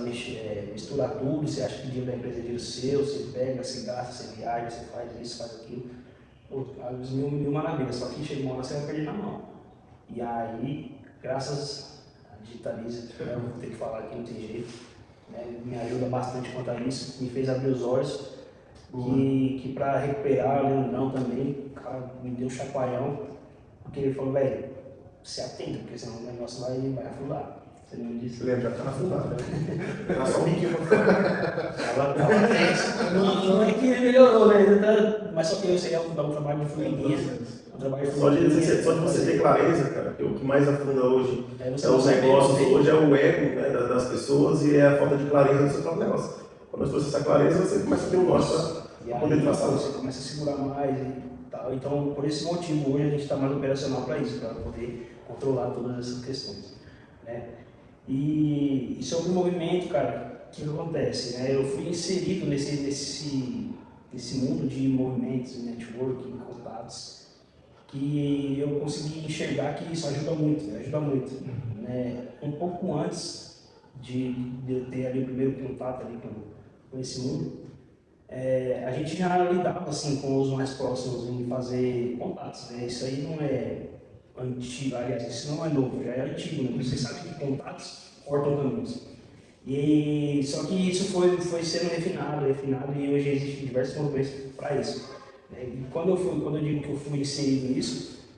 misturar tudo, você acha que o dinheiro da empresa é dinheiro seu, você pega, você gasta, você viaja, você faz isso, faz aquilo, as mil maravilhas, só que chega uma hora você vai perder na mão. E aí, graças a Digitaliza, eu vou ter que falar aqui, não tem jeito, né, me ajuda bastante quanto a isso, me fez abrir os olhos, que para recuperar o Leandrão também, o cara me deu um chacoalhão, porque ele falou, velho, se atenta, porque senão o negócio vai afundar. Você não disse? Lembra, já está na fundada. Era só um biquinho pra fora. Tava tenso. Não é que ele melhorou, né? Mas só que eu sei dar um trabalho de formiguinha. Só de você ter clareza, cara, que o que mais afunda hoje é os consegue negócios, ver. hoje é o ego, né, das pessoas e é a falta de clareza do seu próprio negócio. Quando você trouxe essa clareza, você começa a ter um norte para poder traçar. Você começa a segurar mais e tal. Então, por esse motivo, hoje a gente está mais operacional para isso, para poder controlar todas essas questões, né? E sobre o movimento, cara, o que acontece? Né? Eu fui inserido nesse mundo de movimentos, networking, contatos, que eu consegui enxergar que isso ajuda muito, né? Um pouco antes de eu ter ali o primeiro contato ali com esse mundo, a gente já lidava assim, com os mais próximos em fazer contatos, né? Isso aí não é antigo, aliás, isso não é novo, já é antigo, né? Você sabe que contatos cortam caminhos. E só que isso foi sendo refinado e hoje existem diversos movimentos para isso. E quando eu digo que eu fui inserido nisso,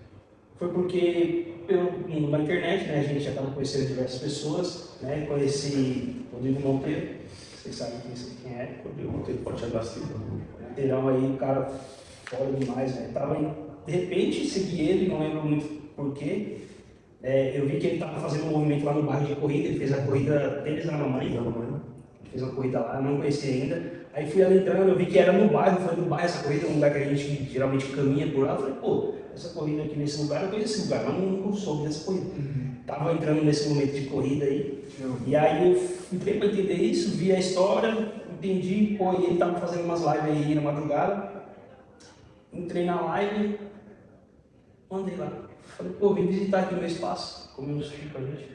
foi porque na internet, né, a gente já estava conhecendo diversas pessoas, né? Conheci Rodrigo Monteiro, vocês sabem quem é. Rodrigo Monteiro, pode chegar assim. Monteirão aí, o cara foda demais, né? De repente segui ele, não lembro muito porquê. Eu vi que ele estava fazendo um movimento lá no bairro de corrida, ele fez a corrida deles na mamãe. Ele fez uma corrida lá, não conhecia ainda. Aí fui adentrando, eu vi que era no bairro, falei, no bairro essa corrida, é um lugar que a gente geralmente caminha por lá. Eu falei, pô, essa corrida aqui nesse lugar, eu conheço esse lugar, mas não soube dessa corrida. Tava entrando nesse momento de corrida aí. E aí eu entrei para entender isso, vi a história, entendi, pô, e ele tava fazendo umas lives aí na madrugada. Entrei na live, mandei lá. Falei, pô, vim visitar aqui o meu espaço, comi um sushi com a gente.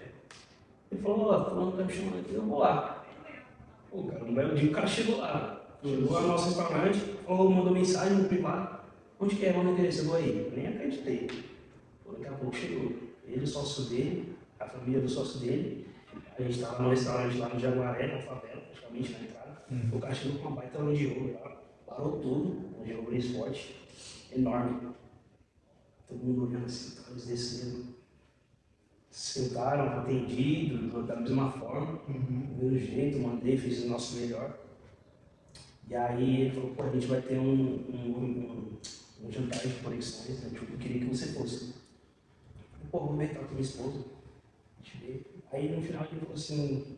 Ele falou, ó, fulano tá me chamando aqui, eu vou lá. Pô, cara, um belo dia o cara chegou lá. Chegou lá no nosso restaurante, mandou mensagem no privado. Onde que é? Manda o endereço, eu vou aí. Nem acreditei. Pô, daqui a pouco chegou. Ele, o sócio dele, a família do sócio dele. A gente estava no restaurante lá no Jaguaré, na favela, praticamente na entrada. O cara chegou com uma baita Land Rover lá, parou tudo, Land Rover Sport, enorme. Todo mundo olhando assim, eles desceram. Sentaram, atendido, da mesma forma, do mesmo jeito, mandei, fiz o nosso melhor. E aí ele falou, pô, a gente vai ter um jantar de conexões, né? Tipo, eu queria que você fosse. Pô, vamos ver, tá com minha esposa. A gente veio. Aí no final ele falou assim,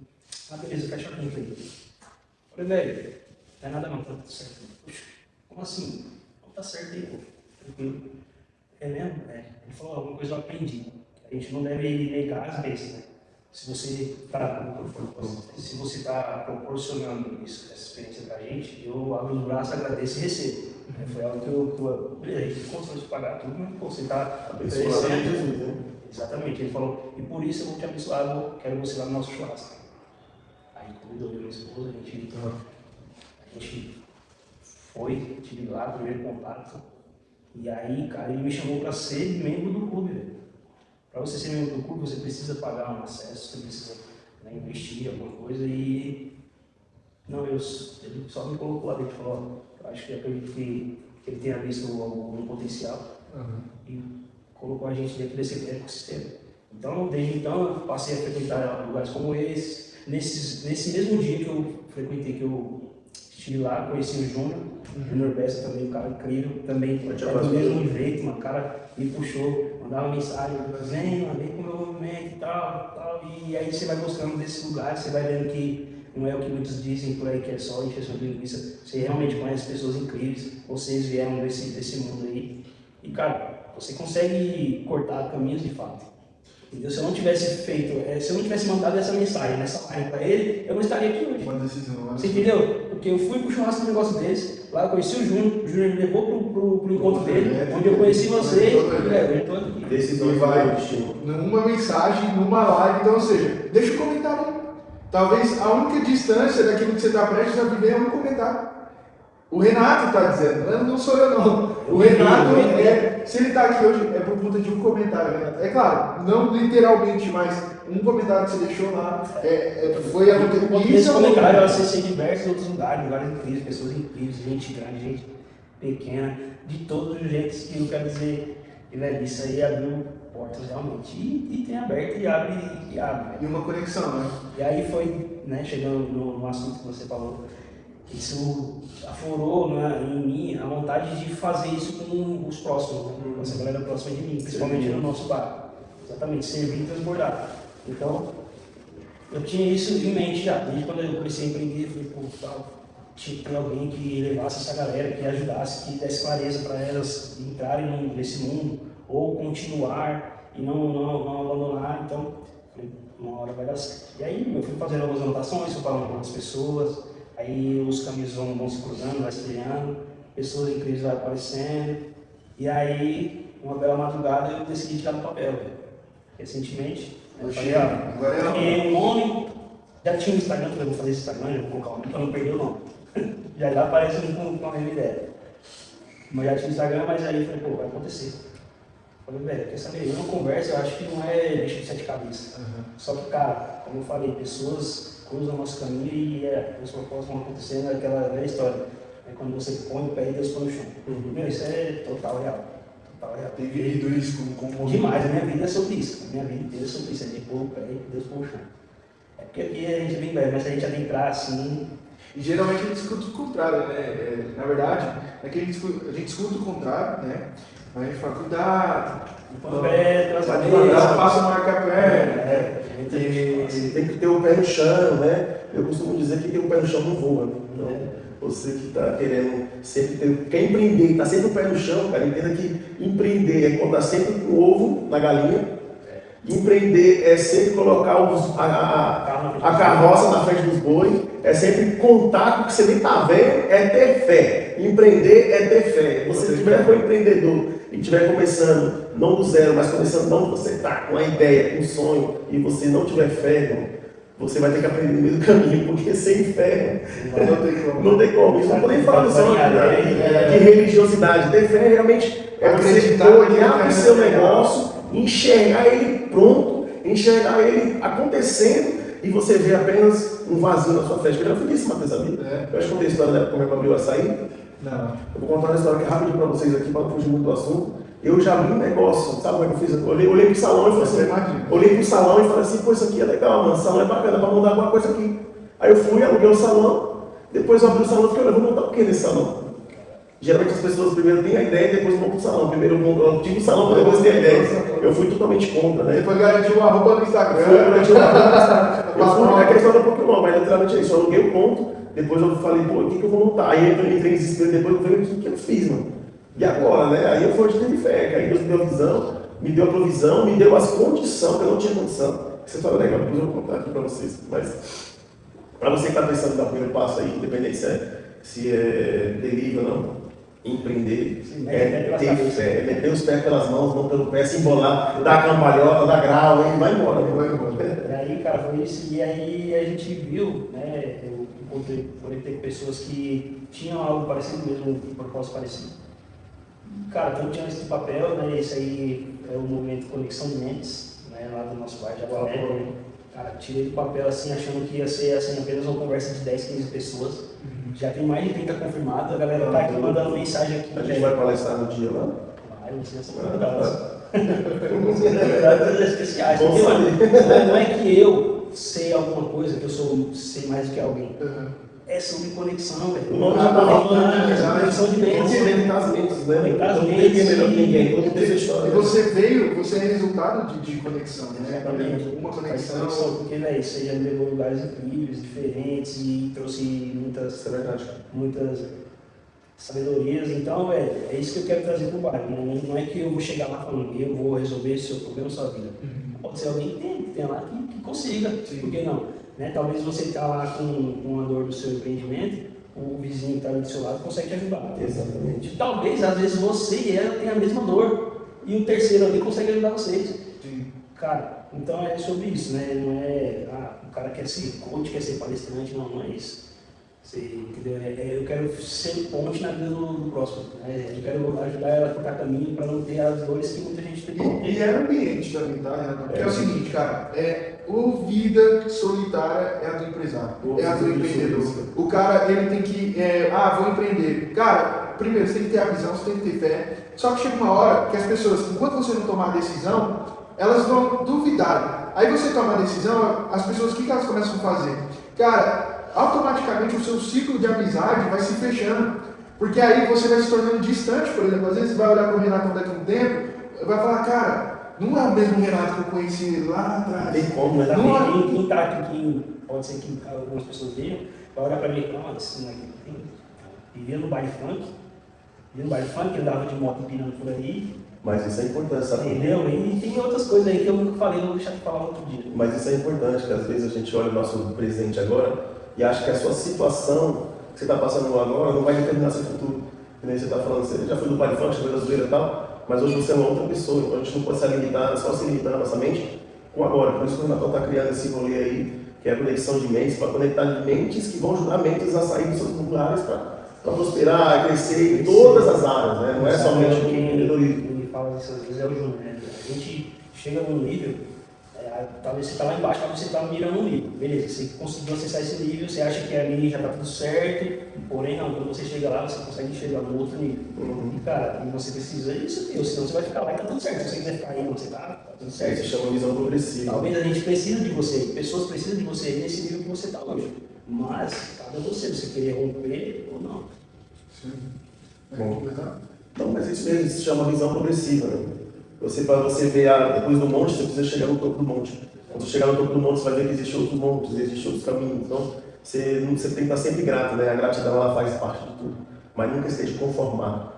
ah, beleza, fecha a conta aí. Falei, velho, não é nada não, tá tudo certo. Puxa, como assim? Não tá certo aí, pô. Tranquilo. É mesmo? É. Ele falou, alguma coisa eu aprendi. A gente não deve negar as vezes, né? Se você está proporcionando isso, essa experiência pra gente, eu abro os braços, agradeço e recebo. Foi algo que eu a gente conseguiu pagar tudo, mas pô, você está oferecendo. Né? Exatamente, ele falou, e por isso eu vou te abençoar, eu quero você lá no nosso churrasco. Aí convidou eu e minha esposa, a gente foi, tive lá o primeiro contato. E aí, cara, ele me chamou para ser membro do clube, velho. Para você ser membro do clube, você precisa pagar um acesso, você precisa, né, investir em alguma coisa e... Não, ele só me colocou lá dentro e falou, eu acho que acredito que ele tenha visto algum potencial e colocou a gente dentro desse ecossistema. Então, desde então, eu passei a frequentar lugares como esse. Nesse mesmo dia que eu frequentei, que eu estive lá, conheci o Júnior Bessa também, um cara incrível, também do mesmo jeito, um cara me puxou, mandava mensagem, vem com o meu movimento e tal, e aí você vai gostando desse lugar, você vai vendo que não é o que muitos dizem por aí, que é só injeção de linguiça, você realmente conhece pessoas incríveis, vocês vieram desse mundo aí, e cara, você consegue cortar caminhos de fato. Entendeu? Se eu não tivesse se eu não tivesse mandado essa mensagem, nessa live para ele, eu não estaria aqui hoje. Você entendeu? Porque eu fui pro churrasco do negócio deles, lá eu conheci o Júnior me levou pro encontro dele, onde eu conheci vocês, eu tô aqui. Decidiu vai numa mensagem, numa live, então, ou seja, deixa um comentário. Talvez a única distância daquilo que você está prestes a viver é um comentário. O Renato está dizendo, não sou eu não. O Renato, se ele está aqui hoje, é por conta de um comentário, Renato. É claro, não literalmente, mas um comentário que você deixou lá foi a única. Esse comentário eu acessei diversos outros lugares incríveis, pessoas incríveis, gente grande, gente pequena, de todos os jeitos que eu quero dizer. E, velho, isso aí abriu portas realmente. E tem aberto e abre. E uma conexão, né? E aí foi, né, chegando no assunto que você falou. Isso aflorou, né, em mim a vontade de fazer isso com os próximos, né, com essa galera próxima de mim, principalmente no nosso bar. Exatamente, servir e transbordar. Então, eu tinha isso em mente já, desde quando eu comecei a empreender, eu falei, pô, tal, tinha que ter alguém que levasse essa galera, que ajudasse, que desse clareza para elas entrarem nesse mundo, ou continuar e não abandonar. Então, falei, uma hora vai dar certo. E aí, eu fui fazendo algumas anotações, fui falando com outras pessoas. Aí os caminhos vão se cruzando, vai se trilhando, pessoas incríveis vão aparecendo. E aí, uma bela madrugada, eu decidi tirar do papel. Recentemente, eu falei, criei um nome, já tinha um Instagram, falei, vou fazer esse Instagram, já vou colocar o nome para não perder o nome. já aparece com a mesma ideia. Mas já tinha o Instagram, mas aí eu falei, pô, vai acontecer. Falei, velho, quer saber, uma conversa eu acho que não é bicho de sete cabeças. Só que, cara, como eu falei, pessoas cruzam o nosso caminho e os propósitos vão acontecendo, aquela velha história. É quando você põe o pé e Deus põe no chão. Meu, isso é total real. Tem vivido isso com demais, a minha vida é sobre isso. A minha vida inteira é sobre isso, é de pôr o pé e Deus põe no chão. É porque aqui a gente é bem velho, mas se a gente adentrar assim... E geralmente a gente escuta o contrário, né? Na verdade, é que a gente escuta o contrário, né? Mas a gente fala, cuidado, vai devagar, passa a marca pé. Tem que ter o pé no chão, né? Eu costumo dizer que tem o pé no chão não voa. Então, você que está querendo sempre quer empreender, está sempre o pé no chão, cara, entenda que empreender é botar sempre o ovo na galinha. Empreender é sempre colocar a carroça na frente dos bois, é sempre contar com o que você nem está vendo, é ter fé. Empreender é ter fé. Se você tiver for empreendedor e estiver começando, não do zero, mas começando não você está com a ideia, com um sonho, e você não tiver fé, irmão, você vai ter que aprender no meio do caminho, porque sem fé não tem como. Não podemos falar só de religiosidade. Ter fé realmente é você olhar para o seu negócio, enxergar ele pronto, enxergar ele acontecendo e você vê apenas um vazio na sua festa. Eu já fiz isso, Matheus, sabia? Eu acho que contei a história da época como é que abriu o açaí. Não. Eu vou contar uma história aqui rapidinho para vocês aqui, para não fugir muito do assunto. Eu já abri um negócio, sabe como é que eu fiz? Eu olhei pro salão e falei assim, olhei pro salão e falei assim, pô, isso aqui é legal, mano, esse salão é bacana, para mudar alguma coisa aqui. Aí eu fui, aluguei o salão, depois eu abri o salão e fiquei, olha, vou montar o que nesse salão? Geralmente as pessoas primeiro têm a ideia e depois vão pro salão. Primeiro eu tive o salão para depois ter a ideia. Eu fui totalmente contra, né? Depois garantiu uma roupa no Instagram. A questão era um pouco não, mas literalmente é isso. Eu aluguei o ponto, depois eu falei, pô, o que eu vou montar? Aí eu entrei em desespero, depois eu falei, o que eu fiz, mano? E agora, né? Aí eu fui onde teve fé, que aí Deus me deu a visão, me deu a provisão, me deu as condições, que eu não tinha condição. Essa história é legal, depois eu vou contar aqui para vocês. Mas, para você que está pensando em dar o primeiro passo aí, independente se é delivery ou não, empreender, meter os pés pelas mãos, não pelo pé, se embolar, dar cambalhota, dar grau, e vai embora. E aí, cara, foi isso. E aí a gente viu, né? Eu conectei com pessoas que tinham algo parecido mesmo, um propósito parecido. Cara, então tinha esse papel, né? Esse aí é o movimento Conexão de Mentes, né? Lá do nosso bairro de Jaguaré. Cara, tirei do papel assim, achando que ia ser assim, apenas uma conversa de 10, 15 pessoas. Já tem mais de 30 confirmados, a galera tá aqui mandando mensagem aqui. A gente vai palestrar no dia lá? Vai, não sei se são convidados. Convidados especiais. Não é que eu sei alguma coisa, que eu sei mais do que alguém. É sobre conexão, velho. O nome já tá falando, conexão de mentes. Em casamentos, né? Em casamentos. Ninguém é melhor que ninguém, todo mundo tem sua história. E você é resultado de conexão, né? Exatamente. Uma conexão. Porque, velho, você já me levou a lugares incríveis, diferentes e trouxe Isso é verdade. muitas sabedorias. Então, velho, é isso que eu quero trazer para o bairro. Não é que eu vou chegar lá falando, eu vou resolver esse seu problema, sua vida. Pode ser alguém que tem lá que consiga. Sim. Por que não? Né? Talvez você está lá com uma dor do seu empreendimento, o vizinho que está ali do seu lado consegue te ajudar. Exatamente. Talvez, às vezes, você e ela tenham a mesma dor e o terceiro ali consegue ajudar vocês. Sim. Cara, então é sobre isso, né? Não é, o cara quer ser coach, quer ser palestrante, não é isso. Você, entendeu? Eu quero ser ponte na vida do próximo. Né? Eu quero ajudar ela a cortar caminho para não ter as dores que muita gente tem. E é ambiente também, tá, Renato? Porque é o seguinte, cara, o vida solitária é a do empresário, é a do empreendedor. O cara, ele tem que, vou empreender. Cara, primeiro, você tem que ter a visão, você tem que ter fé. Só que chega uma hora que as pessoas, enquanto você não tomar a decisão, elas vão duvidar. Aí você toma a decisão, as pessoas, o que elas começam a fazer? Cara, automaticamente o seu ciclo de amizade vai se fechando. Porque aí você vai se tornando distante, por exemplo. Às vezes você vai olhar para o Renato daqui a um tempo, vai falar, cara, não é o mesmo Renato que eu conheci lá atrás. Tem como, né? Quem está aqui, pode ser que algumas pessoas vejam, vai olhar para mim e falar, esse moleque vivia no baile funk, andava de moto empinando por aí. Mas isso é importante, sabe? Entendeu? E tem outras coisas aí que eu nunca falei, não vou deixar de falar outro dia. Mas isso é importante, que às vezes a gente olha o nosso presente agora e acha que a sua situação que você está passando agora não vai determinar seu futuro. Que nem você está falando, você já foi do baile funk, já foi da zoeira e tal, mas hoje você é uma outra pessoa, então a gente não pode se limitar, só se limitar na nossa mente com agora. Por isso que o Renato está criando esse rolê aí, que é a conexão de mentes, para conectar mentes que vão ajudar mentes a sair dos seus lugares para prosperar, crescer em todas as áreas, né? Não é somente o empreendedorismo. Quem fala isso às vezes é o Júnior, né? A gente chega num nível, talvez você está lá embaixo, mas você está mirando um nível. Beleza, você conseguiu acessar esse nível, você acha que ali já está tudo certo, porém não, quando você chega lá, você consegue chegar no outro nível. E cara, você precisa disso, senão você vai ficar lá e está tudo certo. Se você quiser ficar aí onde você está, tudo certo. Isso chama visão progressiva. Talvez a gente precise de você, pessoas precisam de você nesse nível que você está hoje. Mas cabe a você querer romper ou não. Sim. Bom. Não, mas isso mesmo, isso se chama visão progressiva, né? Para você ver depois do monte, você precisa chegar no topo do monte. Quando você chegar no topo do monte, você vai ver que existem outros montes, existem outros caminhos. Então, você tem que estar sempre grato, né? A gratidão, ela faz parte de tudo. Mas nunca esteja conformado.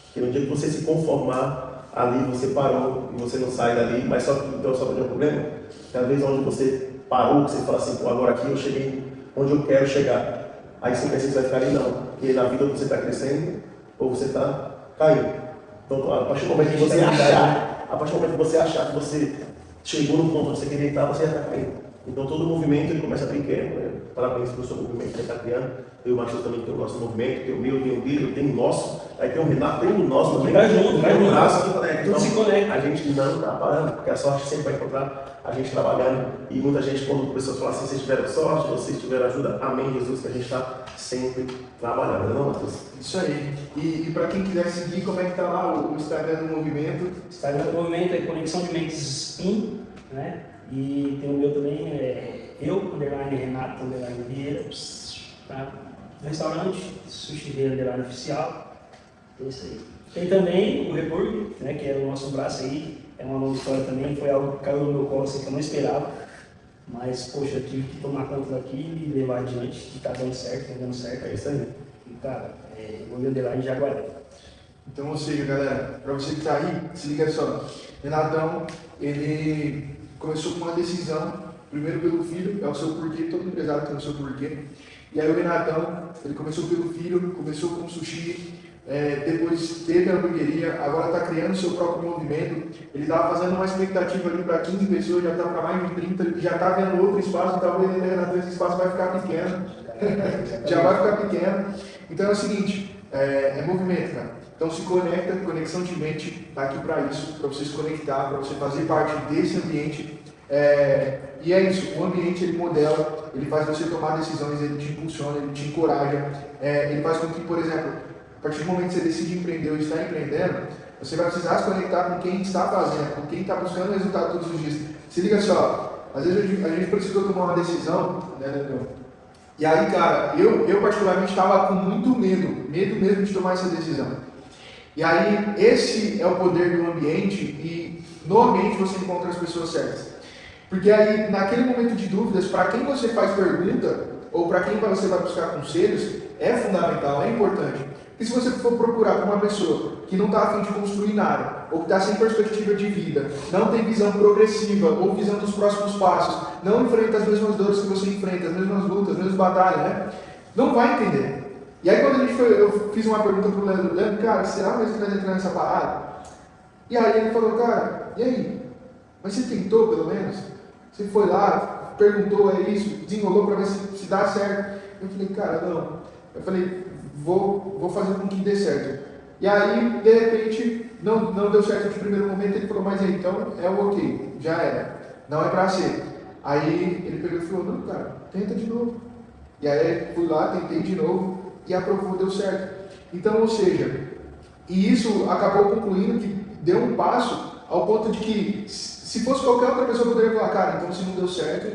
Porque no dia que você se conformar, ali você parou e você não sai dali. Mas só que então, só tem um problema, que às vezes onde você parou, que você fala assim, pô, agora aqui eu cheguei onde eu quero chegar. Aí você pensa que você vai ficar ali, não. E na vida você está crescendo ou você está caindo. Então, a partir do momento que você achar que você chegou no ponto onde você queria estar, você já está caindo. Então, todo movimento ele começa pequeno. Né? Parabéns pelo seu movimento que você está criando. Eu e o Matheus também tem o nosso movimento, tem o meu, tem o dele, eu tenho o nosso. aí tem o Renato, tem o nosso também. Vai junto, vai tem o junto. braço que conecta. Tudo se conecta. A gente não tá parando, porque a sorte sempre vai encontrar a gente trabalhando. E muita gente, quando pessoas falam assim, vocês tiveram sorte, vocês tiveram ajuda, amém, Jesus, que a gente está sempre trabalhando, não, Matheus? Isso aí. E para quem quiser seguir, como é que tá lá o Instagram do movimento? Instagram do movimento é Conexão de Mentes Spin, né? E tem o meu também, Renato, Vieira, tá? Restaurante, Sushi Vieira, oficial, é isso aí. Tem também o Reburg, né, que é o nosso braço aí, é uma nova história também, foi algo que caiu no meu colo assim, que eu não esperava, mas, poxa, eu tive que tomar conta daqui e levar adiante, que tá dando certo, é isso aí. E, cara, vou liderar em Jaguaré. Então, ou seja, galera, para você que está aí, se liga só. Renatão, ele começou com uma decisão, primeiro pelo filho, é o seu porquê, todo empresário tem o seu porquê. E aí o Renatão, ele começou pelo filho, começou com sushi, depois teve a hamburgueria, agora está criando o seu próprio movimento. Ele estava fazendo uma expectativa ali para 15 pessoas, já está para mais de 30, já está vendo outro espaço, talvez esse espaço vai ficar pequeno. Já vai ficar pequeno. Então é o seguinte, é movimento, cara. Então se conecta, Conexão de Mente está aqui para isso, para você se conectar, para você fazer parte desse ambiente. E é isso, o ambiente ele modela, ele faz você tomar decisões, ele te impulsiona, ele te encoraja, ele faz com que, por exemplo, a partir do momento que você decide empreender ou está empreendendo, você vai precisar se conectar com quem está fazendo, com quem está buscando resultado todos os dias. Se liga só, às vezes a gente precisou tomar uma decisão, né, Leandro? E aí, cara, eu particularmente estava com muito medo mesmo de tomar essa decisão. E aí, esse é o poder do ambiente e no ambiente você encontra as pessoas certas. Porque aí, naquele momento de dúvidas, para quem você faz pergunta ou para quem você vai buscar conselhos, é fundamental, é importante. E se você for procurar com uma pessoa que não está a fim de construir nada, ou que está sem perspectiva de vida, não tem visão progressiva ou visão dos próximos passos, não enfrenta as mesmas dores que você enfrenta, as mesmas lutas, as mesmas batalhas, né? Não vai entender. E aí quando eu fiz uma pergunta para o Leandro, cara, será mesmo que vai entrar nessa parada? E aí ele falou, cara, e aí? Mas você tentou pelo menos? Você foi lá, perguntou, é isso, desenrolou para ver se dá certo? Eu falei, cara, não. Eu falei, vou fazer com que dê certo. E aí, de repente, não deu certo de primeiro momento, ele falou, mas aí, então é o ok, já era. Não é para ser. Aí ele pegou e falou, não, cara, tenta de novo. E aí fui lá, tentei de novo e aprovou, deu certo. Então, ou seja, e isso acabou concluindo que deu um passo ao ponto de que, se fosse qualquer outra pessoa, poderia falar, cara, então se não deu certo,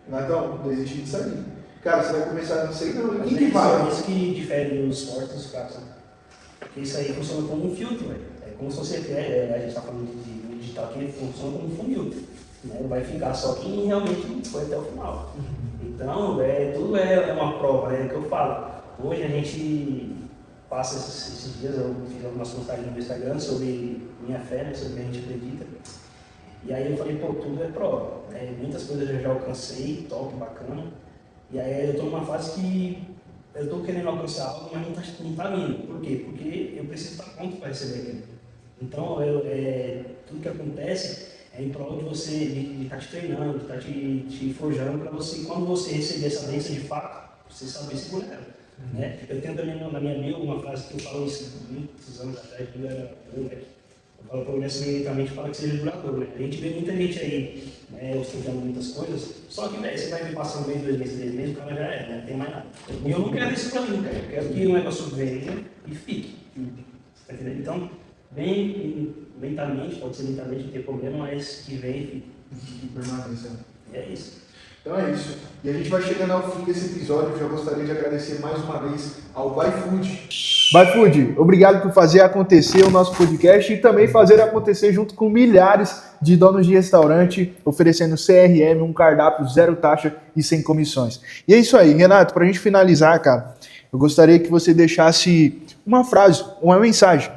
então, desistir disso aí. Cara, você vai começar a não sei, não, quem que vai? É isso que difere os fortes dos fracos, né? Porque isso aí funciona como um filtro, velho. É como se você, a gente está falando de digital aqui, funciona como um funil. Né? Vai ficar só quem realmente foi até o final. Então, tudo é uma prova, né? É o que eu falo. Hoje a gente passa esses dias, eu fiz algumas postagens no meu Instagram sobre minha fé, né? Sobre o que a gente acredita. E aí eu falei, pô, tudo é prova. Né? Muitas coisas eu já alcancei, top, bacana. E aí eu estou numa fase que eu estou querendo alcançar algo, mas não está vindo. Por quê? Porque eu preciso estar pronto para receber aquilo. Então, tudo que acontece é em prol de você estar te treinando, de estar te forjando para você, quando você receber essa bênção de fato, você saber segurar ela. Né? Eu tenho também na minha bio uma frase que eu falo isso muitos anos atrás, quando eu era moleque. Eu falo progresso imediatamente para que seja duradouro. Né? A gente vê muita gente aí ostentando muitas coisas, só que você vai vir passando mês, 2 meses, 3 meses, o cara já não tem mais nada. E eu não quero isso para mim, cara. Eu quero que o negócio venha e fique. Tá entendendo? Então, vem lentamente, pode ser lentamente, não tem problema, mas que vem e fique. Que permaneça. E é isso. Então é isso. E a gente vai chegando ao fim desse episódio. Eu já gostaria de agradecer mais uma vez ao ByFood. ByFood, obrigado por fazer acontecer o nosso podcast e também fazer acontecer junto com milhares de donos de restaurante, oferecendo CRM, um cardápio zero taxa e sem comissões. E é isso aí, Renato, para a gente finalizar, cara, eu gostaria que você deixasse uma frase, uma mensagem,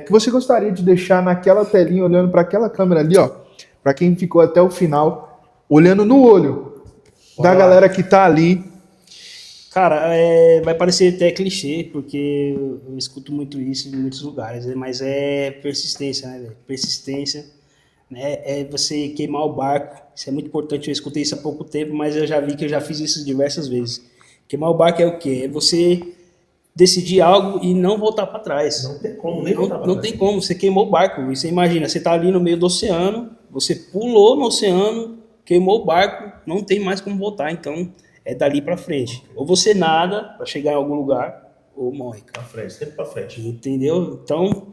que você gostaria de deixar naquela telinha, olhando para aquela câmera ali, ó, para quem ficou até o final, olhando no olho da galera que tá ali. Cara, vai parecer até clichê, porque eu escuto muito isso em muitos lugares, né? Mas é persistência, né, velho? Persistência, né? É você queimar o barco. Isso é muito importante. Eu escutei isso há pouco tempo, mas eu já vi que eu já fiz isso diversas vezes. Queimar o barco é o quê? É você decidir algo e não voltar para trás. Não tem como nem voltar pra Não trás. tem como, você queimou o barco. Você imagina, você está ali no meio do oceano, você pulou no oceano, queimou o barco, não tem mais como voltar. Então, é dali para frente. Ou você nada para chegar em algum lugar, ou morre, cara. Pra frente, sempre pra frente. Entendeu? Então,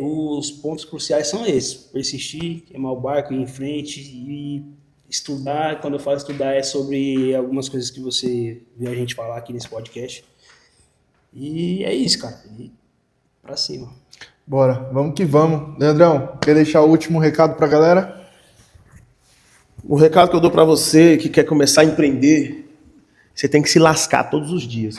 os pontos cruciais são esses. Persistir, queimar o barco, ir em frente e estudar. Quando eu falo estudar, é sobre algumas coisas que você viu a gente falar aqui nesse podcast. E é isso, cara. E pra cima. Bora, vamos que vamos. Leandrão, quer deixar o último recado pra galera? O recado que eu dou pra você que quer começar a empreender, você tem que se lascar todos os dias.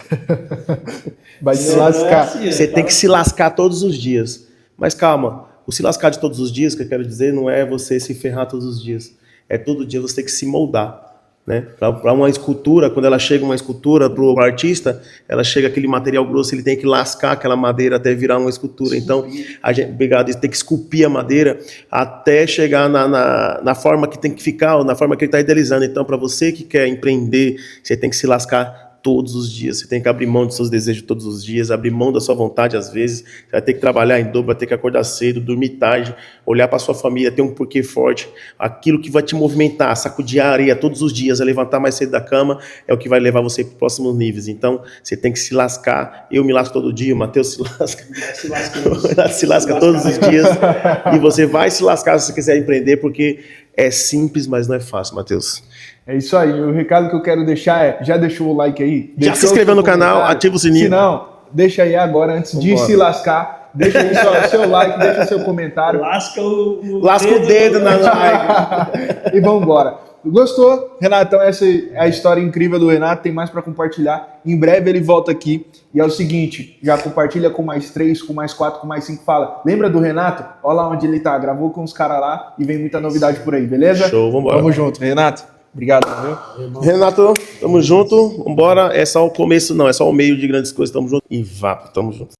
Vai se Não, lascar. não é assim. Você tem que se lascar todos os dias. Mas calma, o se lascar de todos os dias, que eu quero dizer, não é você se ferrar todos os dias. É todo dia você ter que se moldar. Né? Para uma escultura, quando ela chega uma escultura para o artista, ela chega aquele material grosso, ele tem que lascar aquela madeira até virar uma escultura. Então, a gente, obrigado, tem que esculpir a madeira até chegar na forma que tem que ficar, ou na forma que ele está idealizando. Então, para você que quer empreender, você tem que se lascar todos os dias. Você tem que abrir mão dos seus desejos todos os dias, abrir mão da sua vontade às vezes. Você vai ter que trabalhar em dobro, vai ter que acordar cedo, dormir tarde, olhar para sua família, ter um porquê forte. Aquilo que vai te movimentar, sacudir a areia todos os dias, levantar mais cedo da cama, é o que vai levar você para os próximos níveis. Então, você tem que se lascar. Eu me lasco todo dia, o Matheus se lasca. Se lasca todos os dias. E você vai se lascar se você quiser empreender, porque é simples, mas não é fácil, Matheus. É isso aí. O recado que eu quero deixar é: já deixou o like aí? Já se inscreveu no canal, ativa o sininho. Se não, deixa aí agora, antes de se lascar. Deixa aí seu like, deixa seu comentário. Lasca o dedo na like. E vamos embora. Gostou? Renatão, essa é a história incrível do Renato, tem mais para compartilhar. Em breve ele volta aqui. E é o seguinte, já compartilha com mais 3, com mais 4, com mais 5, fala. Lembra do Renato? Olha lá onde ele tá, gravou com os caras lá e vem muita novidade por aí, beleza? Show, vambora. Tamo junto, Renato. Obrigado, viu? Renato, tamo junto. Vambora. É só o começo, não. É só o meio de grandes coisas. Tamo junto. E vá, tamo junto.